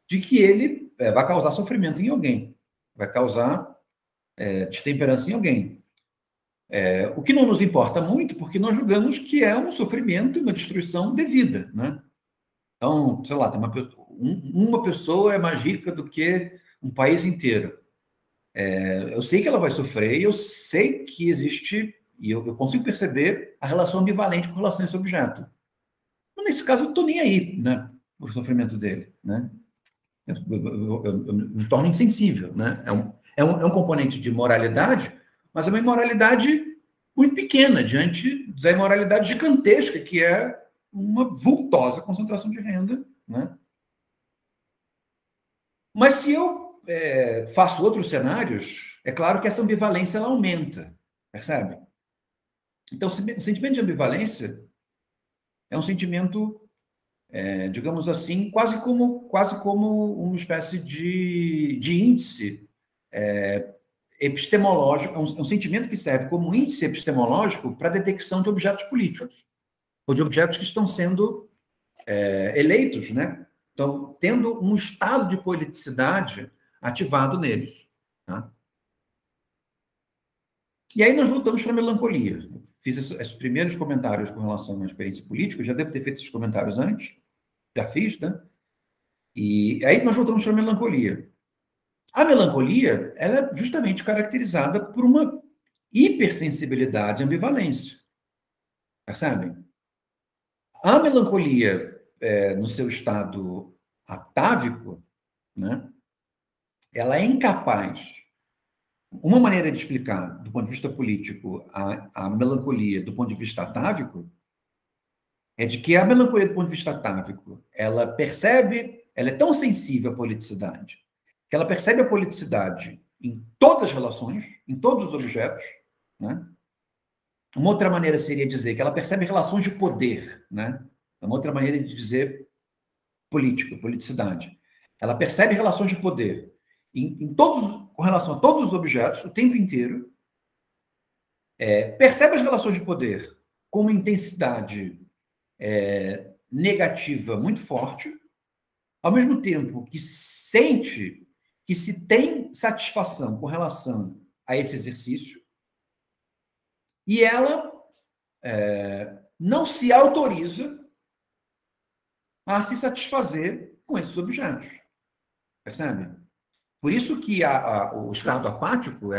de que ele vai causar sofrimento em alguém, vai causar destemperança em alguém. O que não nos importa muito, porque nós julgamos que é um sofrimento, uma destruição devida, né? Então, sei lá, tem uma pessoa é mais rica do que um país inteiro. Eu sei que ela vai sofrer, e eu sei que existe, e eu consigo perceber a relação ambivalente com relação a esse objeto. Mas, nesse caso, eu não estou nem aí, né, por sofrimento dele, né? Eu me torno insensível, né? É um componente de moralidade, mas é uma imoralidade muito pequena diante da imoralidade gigantesca que é uma vultosa concentração de renda, né? Mas se eu faço outros cenários, é claro que essa ambivalência ela aumenta, percebe? Então, o sentimento de ambivalência é um sentimento, digamos assim, quase como uma espécie de índice epistemológico, é um sentimento que serve como índice epistemológico para a detecção de objetos políticos, ou de objetos que estão sendo eleitos, né? Então, tendo um estado de politicidade ativado neles. Tá? E aí nós voltamos para a melancolia. Fiz esses primeiros comentários com relação à experiência política, eu já devo ter feito esses comentários antes, já fiz, né? E aí nós voltamos para a melancolia. A melancolia, ela é justamente caracterizada por uma hipersensibilidade à ambivalência. Percebem? A melancolia, no seu estado atávico, né, ela é incapaz. Uma maneira de explicar, do ponto de vista político, a melancolia do ponto de vista atávico é de que a melancolia do ponto de vista atávico, ela é tão sensível à politicidade, que ela percebe a politicidade em todas as relações, em todos os objetos, né? Uma outra maneira seria dizer que ela percebe relações de poder, né? Uma outra maneira de dizer politicidade. Ela percebe relações de poder com relação a todos os objetos, o tempo inteiro, percebe as relações de poder com uma intensidade negativa muito forte, ao mesmo tempo que sente que se tem satisfação com relação a esse exercício, e ela não se autoriza a se satisfazer com esses objetos. Percebe? Por isso que o estado apático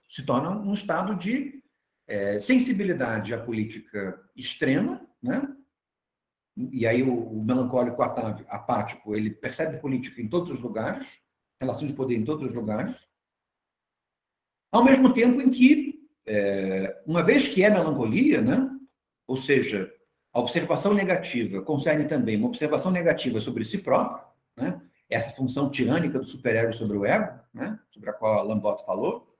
se torna um estado de sensibilidade à política extrema, né? E aí o melancólico apático, ele percebe política em todos os lugares, relação de poder em todos os lugares, ao mesmo tempo em que, uma vez que é melancolia, né? Ou seja, a observação negativa concerne também uma observação negativa sobre si próprio, né? Essa função tirânica do superego sobre o ego, né? Sobre a qual a Lambot falou,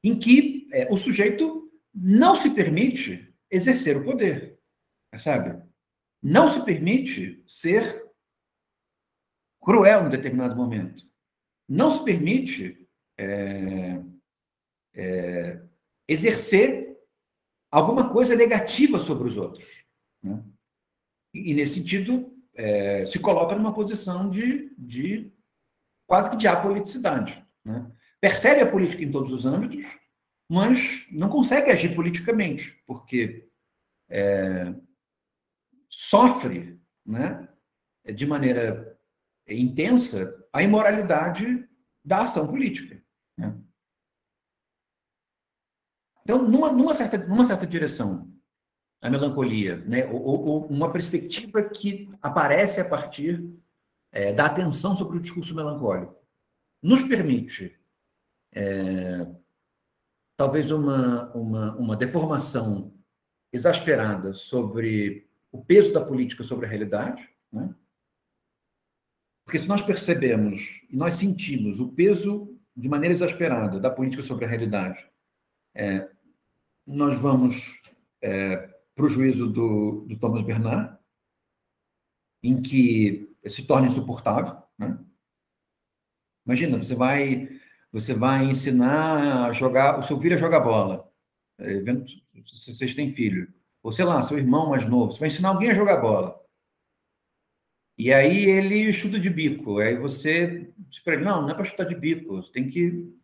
em que o sujeito não se permite exercer o poder, percebe? Não se permite ser cruel em determinado momento. Não se permite exercer alguma coisa negativa sobre os outros, né? E nesse sentido, se coloca numa posição de quase que de apoliticidade, né? Percebe a política em todos os âmbitos, mas não consegue agir politicamente, porque sofre, né, de maneira intensa a imoralidade da ação política, né? Então, numa certa direção, a melancolia, né, ou uma perspectiva que aparece a partir da atenção sobre o discurso melancólico, nos permite talvez uma deformação exasperada sobre o peso da política sobre a realidade, né? Porque se nós percebemos e nós sentimos o peso de maneira exasperada da política sobre a realidade, nós vamos para o juízo do Thomas Bernard, em que se torna insuportável, né? Imagina, você vai você vai ensinar a jogar, o seu filho a jogar bola, se vocês têm filho, ou sei lá, seu irmão mais novo, você vai ensinar alguém a jogar bola. E aí ele chuta de bico, aí você diz para ele, não é para chutar de bico, você tem que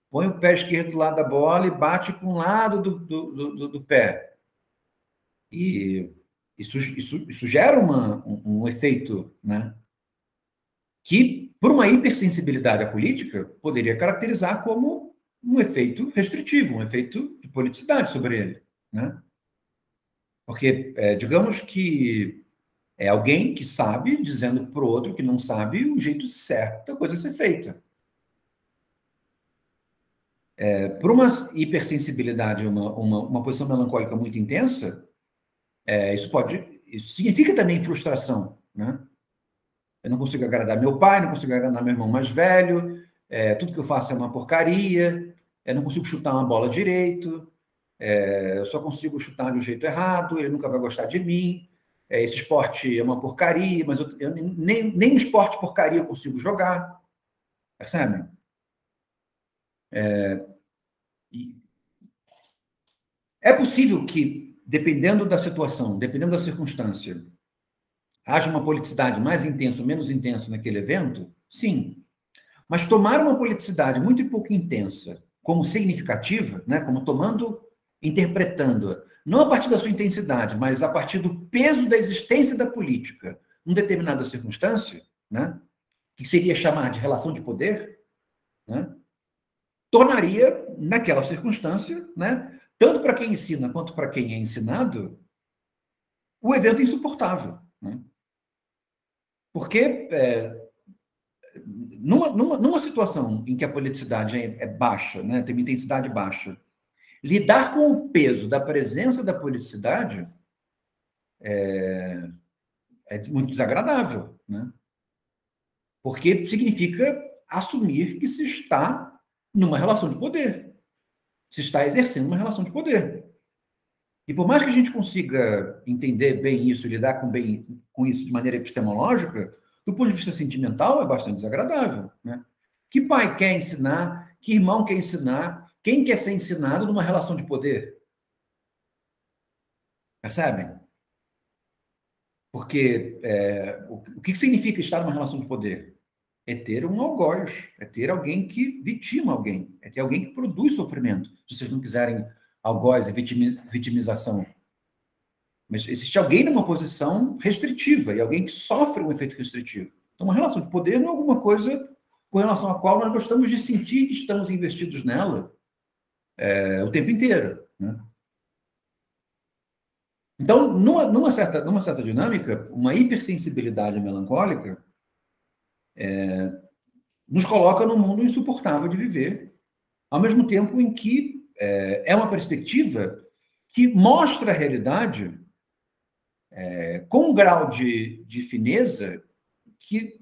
põe o pé esquerdo do lado da bola e bate com o lado do pé. E isso gera um efeito, né? Que, por uma hipersensibilidade à política, poderia caracterizar como um efeito restritivo, um efeito de politicidade sobre ele, né? Porque, digamos que é alguém que sabe, dizendo para o outro que não sabe o jeito certo da coisa ser feita. Por uma hipersensibilidade, uma posição melancólica muito intensa, isso significa também frustração, né? Eu não consigo agradar meu pai, não consigo agradar meu irmão mais velho, tudo que eu faço é uma porcaria, eu não consigo chutar uma bola direito, eu só consigo chutar de um jeito errado, ele nunca vai gostar de mim, esse esporte é uma porcaria, mas eu nem um esporte porcaria eu consigo jogar, percebe? É possível que, dependendo da situação, dependendo da circunstância, haja uma politicidade mais intensa ou menos intensa naquele evento? Sim. Mas tomar uma politicidade muito pouco intensa como significativa, né, como interpretando-a, não a partir da sua intensidade, mas a partir do peso da existência da política em determinada circunstância, né, que seria chamar de relação de poder, né, tornaria, naquela circunstância, né, tanto para quem ensina quanto para quem é ensinado, o evento insuportável. Né? Porque numa situação em que a politicidade é baixa, né, tem uma intensidade baixa, lidar com o peso da presença da politicidade é muito desagradável, né? Porque significa assumir que se está numa relação de poder, se está exercendo uma relação de poder. E por mais que a gente consiga entender bem isso, lidar com isso de maneira epistemológica, do ponto de vista sentimental, é bastante desagradável. Né? Que pai quer ensinar? Que irmão quer ensinar? Quem quer ser ensinado numa relação de poder? Percebem? Porque o que significa estar numa relação de poder? É ter um algoz, é ter alguém que vitima alguém, é ter alguém que produz sofrimento. Se vocês não quiserem algoz e vitimização. Mas existe alguém numa posição restritiva e alguém que sofre um efeito restritivo. Então, uma relação de poder não é alguma coisa com relação à qual nós gostamos de sentir que estamos investidos nela o tempo inteiro. Né? Então, numa certa dinâmica, uma hipersensibilidade melancólica nos coloca num mundo insuportável de viver, ao mesmo tempo em que é uma perspectiva que mostra a realidade com um grau de fineza que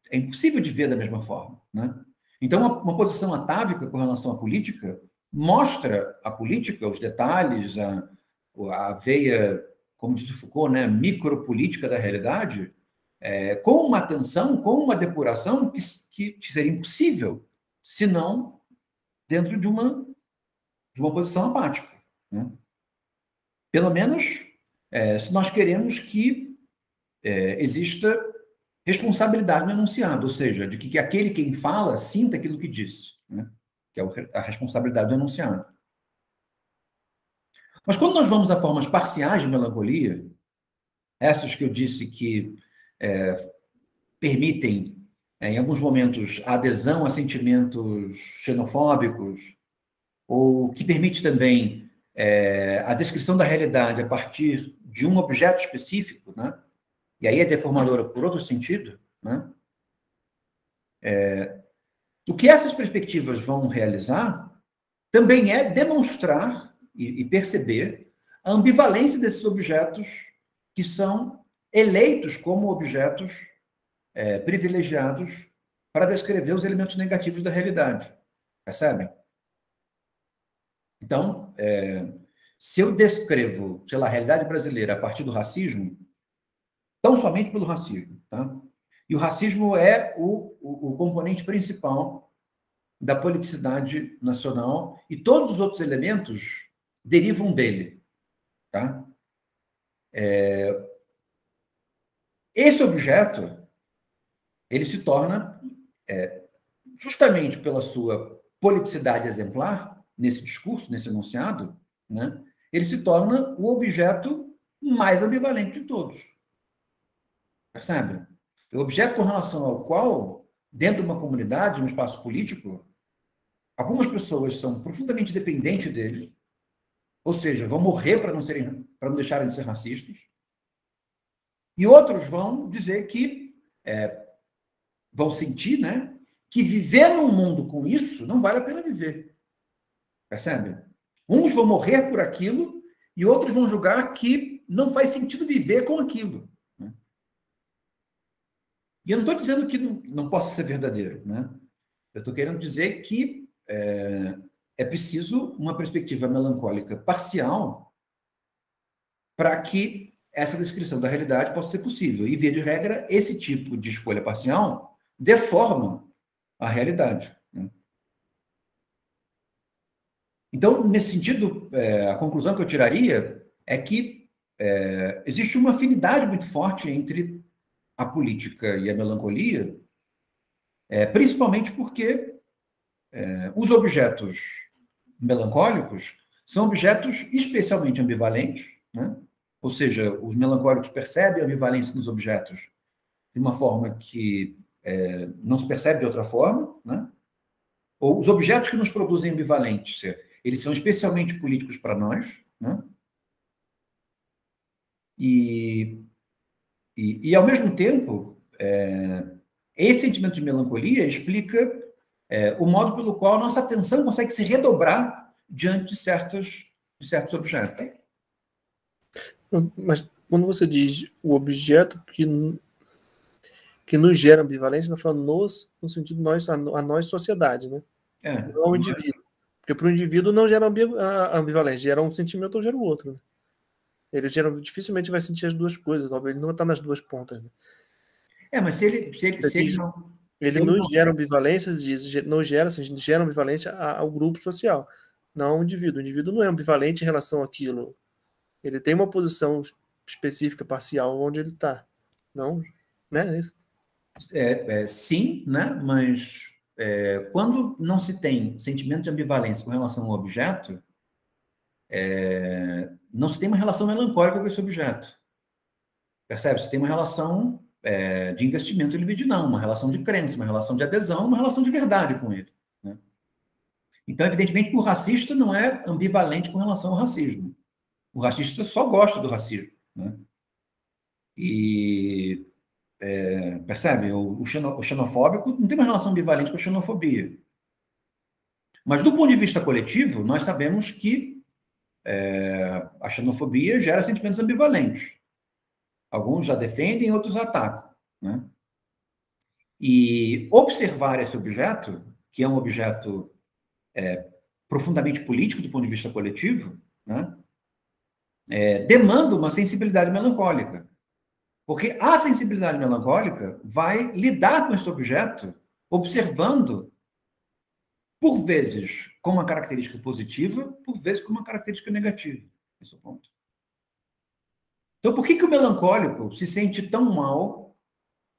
é impossível de ver da mesma forma. Né? Então, uma posição atávica com relação à política mostra a política, os detalhes, a veia, como disse Foucault, né, micropolítica da realidade, com uma atenção, com uma depuração que seria impossível, se não dentro de uma posição apática. Né? Pelo menos, se nós queremos que exista responsabilidade no enunciado, ou seja, de que aquele quem fala sinta aquilo que disse, né? Que é a responsabilidade do enunciado. Mas quando nós vamos a formas parciais de melancolia, essas que eu disse que permitem, em alguns momentos, a adesão a sentimentos xenofóbicos, ou que permite também a descrição da realidade a partir de um objeto específico, né? E aí é deformadora por outro sentido, né? O que essas perspectivas vão realizar também é demonstrar e perceber a ambivalência desses objetos que são eleitos como objetos privilegiados para descrever os elementos negativos da realidade. Percebem? Então, se eu descrevo, sei lá, a realidade brasileira a partir do racismo, tão somente pelo racismo, tá? E o racismo é o componente principal da politicidade nacional e todos os outros elementos derivam dele. Tá? Esse objeto, ele se torna, justamente pela sua politicidade exemplar, nesse discurso, nesse enunciado, né, ele se torna o objeto mais ambivalente de todos. Percebe? O objeto com relação ao qual, dentro de uma comunidade, no espaço político, algumas pessoas são profundamente dependentes dele, ou seja, vão morrer para não deixarem de ser racistas, e outros vão dizer que vão sentir, né, que viver num mundo com isso não vale a pena viver. Percebe? Uns vão morrer por aquilo e outros vão julgar que não faz sentido viver com aquilo. Né? E eu não estou dizendo que não possa ser verdadeiro. Né? Eu estou querendo dizer que é preciso uma perspectiva melancólica parcial para que essa descrição da realidade possa ser possível. E, via de regra, esse tipo de escolha parcial deforma a realidade. Né? Então, nesse sentido, a conclusão que eu tiraria é que existe uma afinidade muito forte entre a política e a melancolia, principalmente porque os objetos melancólicos são objetos especialmente ambivalentes, né? Ou seja, os melancólicos percebem a ambivalência nos objetos de uma forma que não se percebe de outra forma, né? Ou os objetos que nos produzem ambivalência, eles são especialmente políticos para nós, né? E ao mesmo tempo, esse sentimento de melancolia explica o modo pelo qual a nossa atenção consegue se redobrar diante de certos objetos. Mas quando você diz o objeto que nos gera ambivalência, está falando no sentido a nós sociedade, né? Não ao indivíduo. Porque para o indivíduo não gera ambivalência, gera um sentimento ou gera o outro. Né? Ele dificilmente vai sentir as duas coisas, ele não vai estar nas duas pontas. Né? Mas se ele não... Ele nos gera ambivalências, gera ambivalência ao grupo social, não ao indivíduo. O indivíduo não é ambivalente em relação àquilo. Ele tem uma posição específica, parcial, onde ele está. Não, né? Sim, né? Mas quando não se tem sentimento de ambivalência com relação ao objeto, não se tem uma relação melancólica com esse objeto. Percebe? Se tem uma relação de investimento libidinal, uma relação de crença, uma relação de adesão, uma relação de verdade com ele. Né? Então, evidentemente, que o racista não é ambivalente com relação ao racismo. O racista só gosta do racismo. Né? E, percebe? O xenofóbico não tem uma relação ambivalente com a xenofobia. Mas, do ponto de vista coletivo, nós sabemos que a xenofobia gera sentimentos ambivalentes. Alguns já defendem, outros atacam. Né? E observar esse objeto, que é um objeto profundamente político do ponto de vista coletivo, né? Demanda uma sensibilidade melancólica. Porque a sensibilidade melancólica vai lidar com esse objeto observando, por vezes, com uma característica positiva, por vezes, com uma característica negativa. Esse é o ponto. Então, por que o melancólico se sente tão mal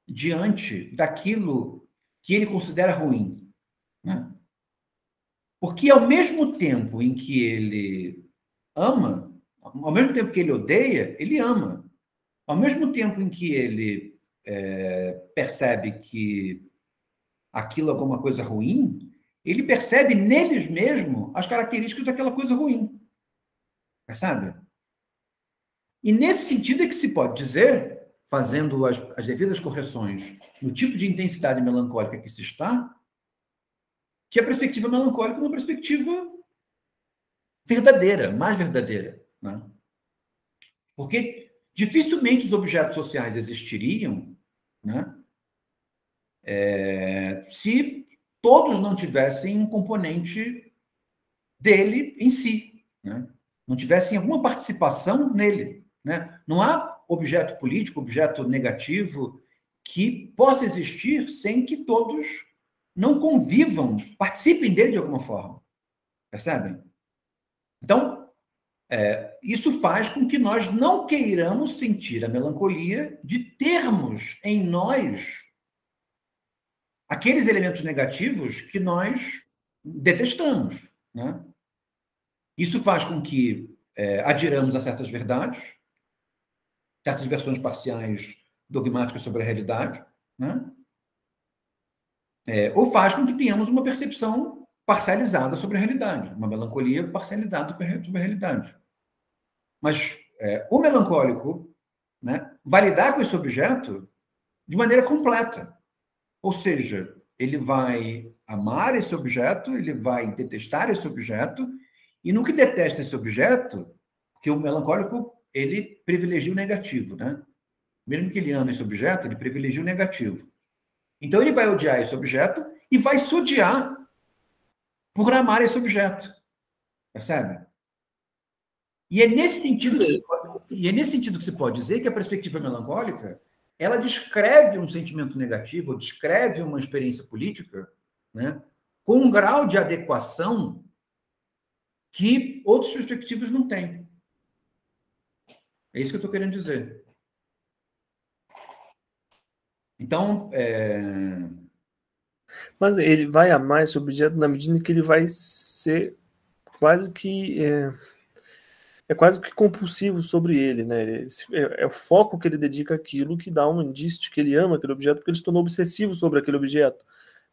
diante daquilo que ele considera ruim? Né? Porque, ao mesmo tempo em que ele ama, ao mesmo tempo que ele odeia, ele ama. Ao mesmo tempo em que ele percebe que aquilo é alguma coisa ruim, ele percebe neles mesmo as características daquela coisa ruim. Percebe? E nesse sentido é que se pode dizer, fazendo as devidas correções no tipo de intensidade melancólica que se está, que a perspectiva melancólica é uma perspectiva verdadeira, mais verdadeira. Né? Porque dificilmente os objetos sociais existiriam, né, se todos não tivessem um componente dele em si, né? Não tivessem alguma participação nele. Né? Não há objeto político, objeto negativo que possa existir sem que todos não convivam, participem dele de alguma forma. Percebem? Então, isso faz com que nós não queiramos sentir a melancolia de termos em nós aqueles elementos negativos que nós detestamos, né? Isso faz com que adiramos a certas verdades, certas versões parciais dogmáticas sobre a realidade, né? Ou faz com que tenhamos uma percepção parcializada sobre a realidade, uma melancolia parcializada sobre a realidade. Mas o melancólico, né, vai lidar com esse objeto de maneira completa. Ou seja, ele vai amar esse objeto, ele vai detestar esse objeto, e no que detesta esse objeto, que o melancólico, ele privilegia o negativo, né? Mesmo que ele ame esse objeto, ele privilegia o negativo. Então, ele vai odiar esse objeto e vai se odiar por amar esse objeto. Percebe? E é nesse sentido que se pode dizer que a perspectiva melancólica, ela descreve um sentimento negativo, ou descreve uma experiência política, né, com um grau de adequação que outras perspectivas não têm. É isso que eu estou querendo dizer. Então, Mas ele vai amar esse objeto na medida em que ele vai ser quase que quase que compulsivo sobre ele, né? É o foco que ele dedica àquilo que dá um indício de que ele ama aquele objeto, porque ele se tornou obsessivo sobre aquele objeto.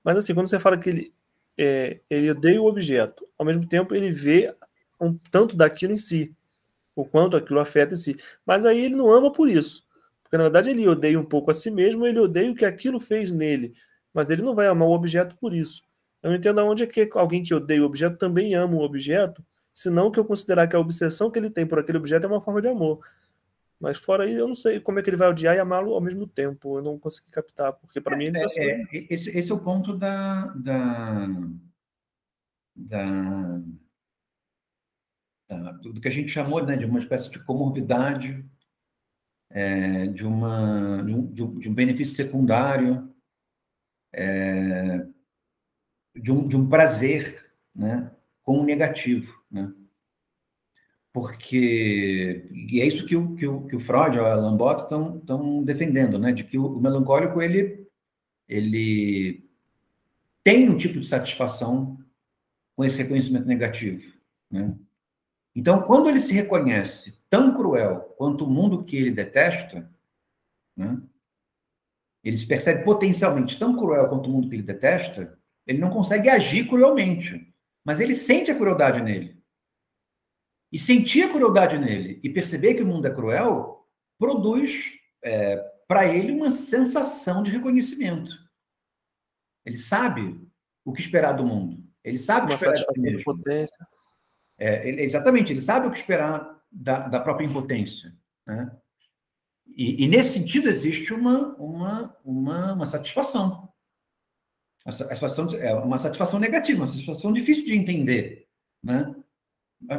Mas assim, quando você fala que ele odeia o objeto, ao mesmo tempo ele vê um tanto daquilo em si, o quanto aquilo afeta em si. Mas aí ele não ama por isso, porque na verdade ele odeia um pouco a si mesmo, ele odeia o que aquilo fez nele, mas ele não vai amar o objeto por isso. Eu não entendo aonde é que alguém que odeia o objeto também ama o objeto, senão que eu considerar que a obsessão que ele tem por aquele objeto é uma forma de amor. Mas fora aí, eu não sei como é que ele vai odiar e amá-lo ao mesmo tempo. Eu não consegui captar, porque para mim ele esse é o ponto do que a gente chamou, né, de uma espécie de comorbidade, de um benefício secundário, de um prazer, né, com o negativo, né? Porque, e é isso que o Freud e o Alan Bott estão defendendo, né, de que o melancólico ele tem um tipo de satisfação com esse reconhecimento negativo, né? Então, quando ele se reconhece tão cruel quanto o mundo que ele detesta, né, ele se percebe potencialmente tão cruel quanto o mundo que ele detesta, ele não consegue agir cruelmente, mas ele sente a crueldade nele. E sentir a crueldade nele e perceber que o mundo é cruel produz para ele uma sensação de reconhecimento. Ele sabe o que esperar do mundo. Ele sabe o que esperar de si mesmo. Potência. Exatamente, ele sabe o que esperar da própria impotência, né? E nesse sentido existe uma satisfação. Uma satisfação negativa, uma satisfação difícil de entender, né?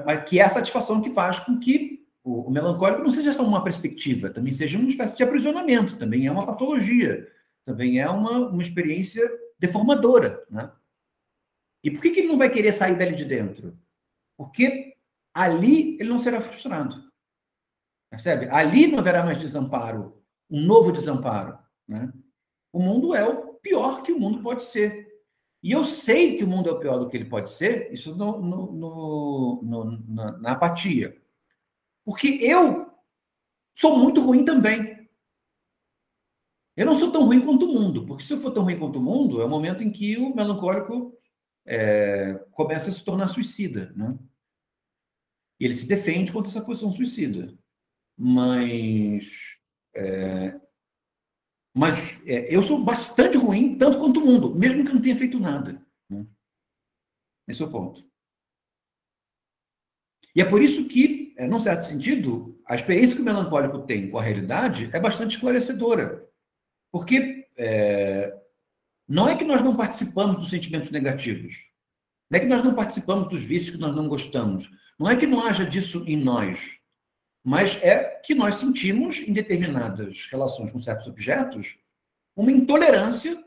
Mas que é a satisfação que faz com que o melancólico não seja só uma perspectiva, também seja uma espécie de aprisionamento, também é uma patologia, também é uma experiência deformadora, né? E por que ele não vai querer sair dali de dentro? Porque ali ele não será frustrado. Percebe? Ali não haverá mais desamparo, um novo desamparo, né? O mundo é o pior que o mundo pode ser. E eu sei que o mundo é o pior do que ele pode ser, isso na apatia. Porque eu sou muito ruim também. Eu não sou tão ruim quanto o mundo, porque se eu for tão ruim quanto o mundo, é o momento em que o melancólico começa a se tornar suicida, né? E ele se defende contra essa posição suicida. Mas eu sou bastante ruim, tanto quanto o mundo, mesmo que eu não tenha feito nada, né? Esse é o ponto. E é por isso que, num certo sentido, a experiência que o melancólico tem com a realidade é bastante esclarecedora. Porque não é que nós não participamos dos sentimentos negativos, não é que nós não participamos dos vícios que nós não gostamos, não é que não haja disso em nós, mas é que nós sentimos, em determinadas relações com certos objetos, uma intolerância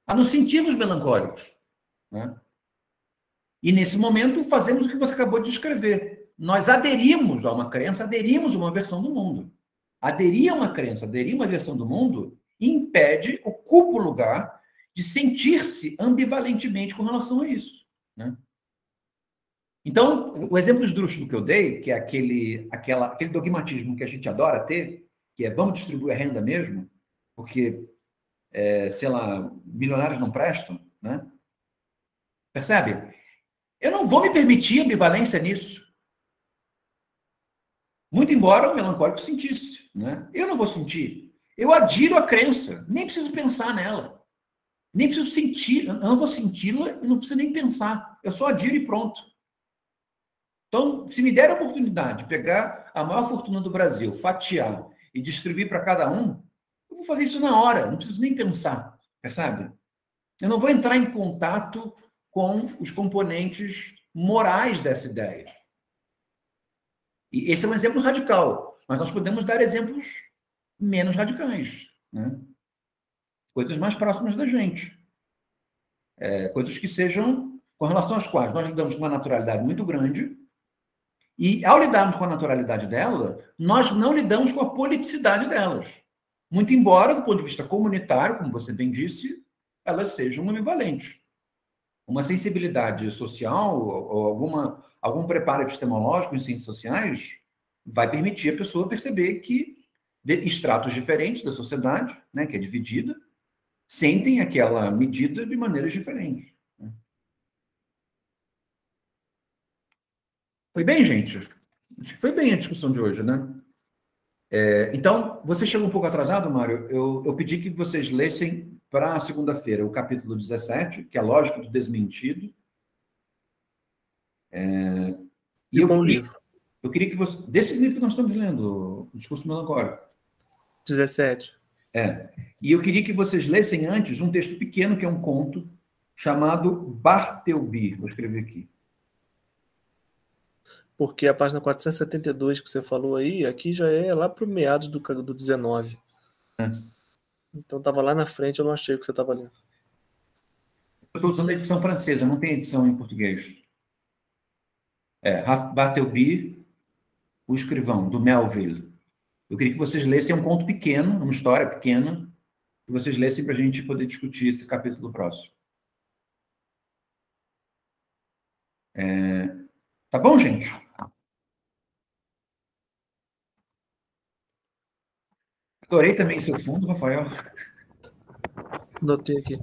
a nos sentirmos melancólicos, né? E, nesse momento, fazemos o que você acabou de descrever. Nós aderimos a uma crença, aderimos a uma versão do mundo. Aderir a uma crença, aderir a uma versão do mundo, impede, ocupa o lugar de sentir-se ambivalentemente com relação a isso, né? Então, o exemplo esdrúxulo que eu dei, que é aquele dogmatismo que a gente adora ter, que é vamos distribuir a renda mesmo, porque, sei lá, milionários não prestam, né? Percebe? Eu não vou me permitir ambivalência nisso. Muito embora o melancólico sentisse, né? Eu não vou sentir. Eu adiro a crença, nem preciso pensar nela. Nem preciso sentir, eu não vou senti-la e não preciso nem pensar. Eu só adiro e pronto. Então, se me der a oportunidade de pegar a maior fortuna do Brasil, fatiar e distribuir para cada um, eu vou fazer isso na hora, não preciso nem pensar, percebe? Eu não vou entrar em contato com os componentes morais dessa ideia. E esse é um exemplo radical, mas nós podemos dar exemplos menos radicais, né? Coisas mais próximas da gente. Coisas que sejam com relação às quais nós lidamos com uma naturalidade muito grande e, ao lidarmos com a naturalidade dela, nós não lidamos com a politicidade delas. Muito embora, do ponto de vista comunitário, como você bem disse, elas sejam ambivalentes. Uma sensibilidade social ou algum preparo epistemológico em ciências sociais vai permitir a pessoa perceber que estratos diferentes da sociedade, né, que é dividida, sentem aquela medida de maneiras diferentes. Foi bem, gente? Acho que foi bem a discussão de hoje, né? Então, você chegou um pouco atrasado, Mário. Eu pedi que vocês lessem para a segunda-feira o capítulo 17, que é a lógica do desmentido. E bom livro. Eu queria que você... Desse livro que nós estamos lendo, O Discurso Melancólico. 17. E eu queria que vocês lessem antes um texto pequeno, que é um conto, chamado Bartleby. Vou escrever aqui. Porque a página 472 que você falou aí, aqui já é lá para o meados do 19. Então estava lá na frente, eu não achei o que você estava lendo. Eu estou usando a edição francesa, não tem edição em português. Bartleby, O Escrivão, do Melville. Eu queria que vocês lessem um conto pequeno, uma história pequena, que vocês lessem para a gente poder discutir esse capítulo próximo. Tá bom, gente? Adorei também seu fundo, Rafael. Notei aqui.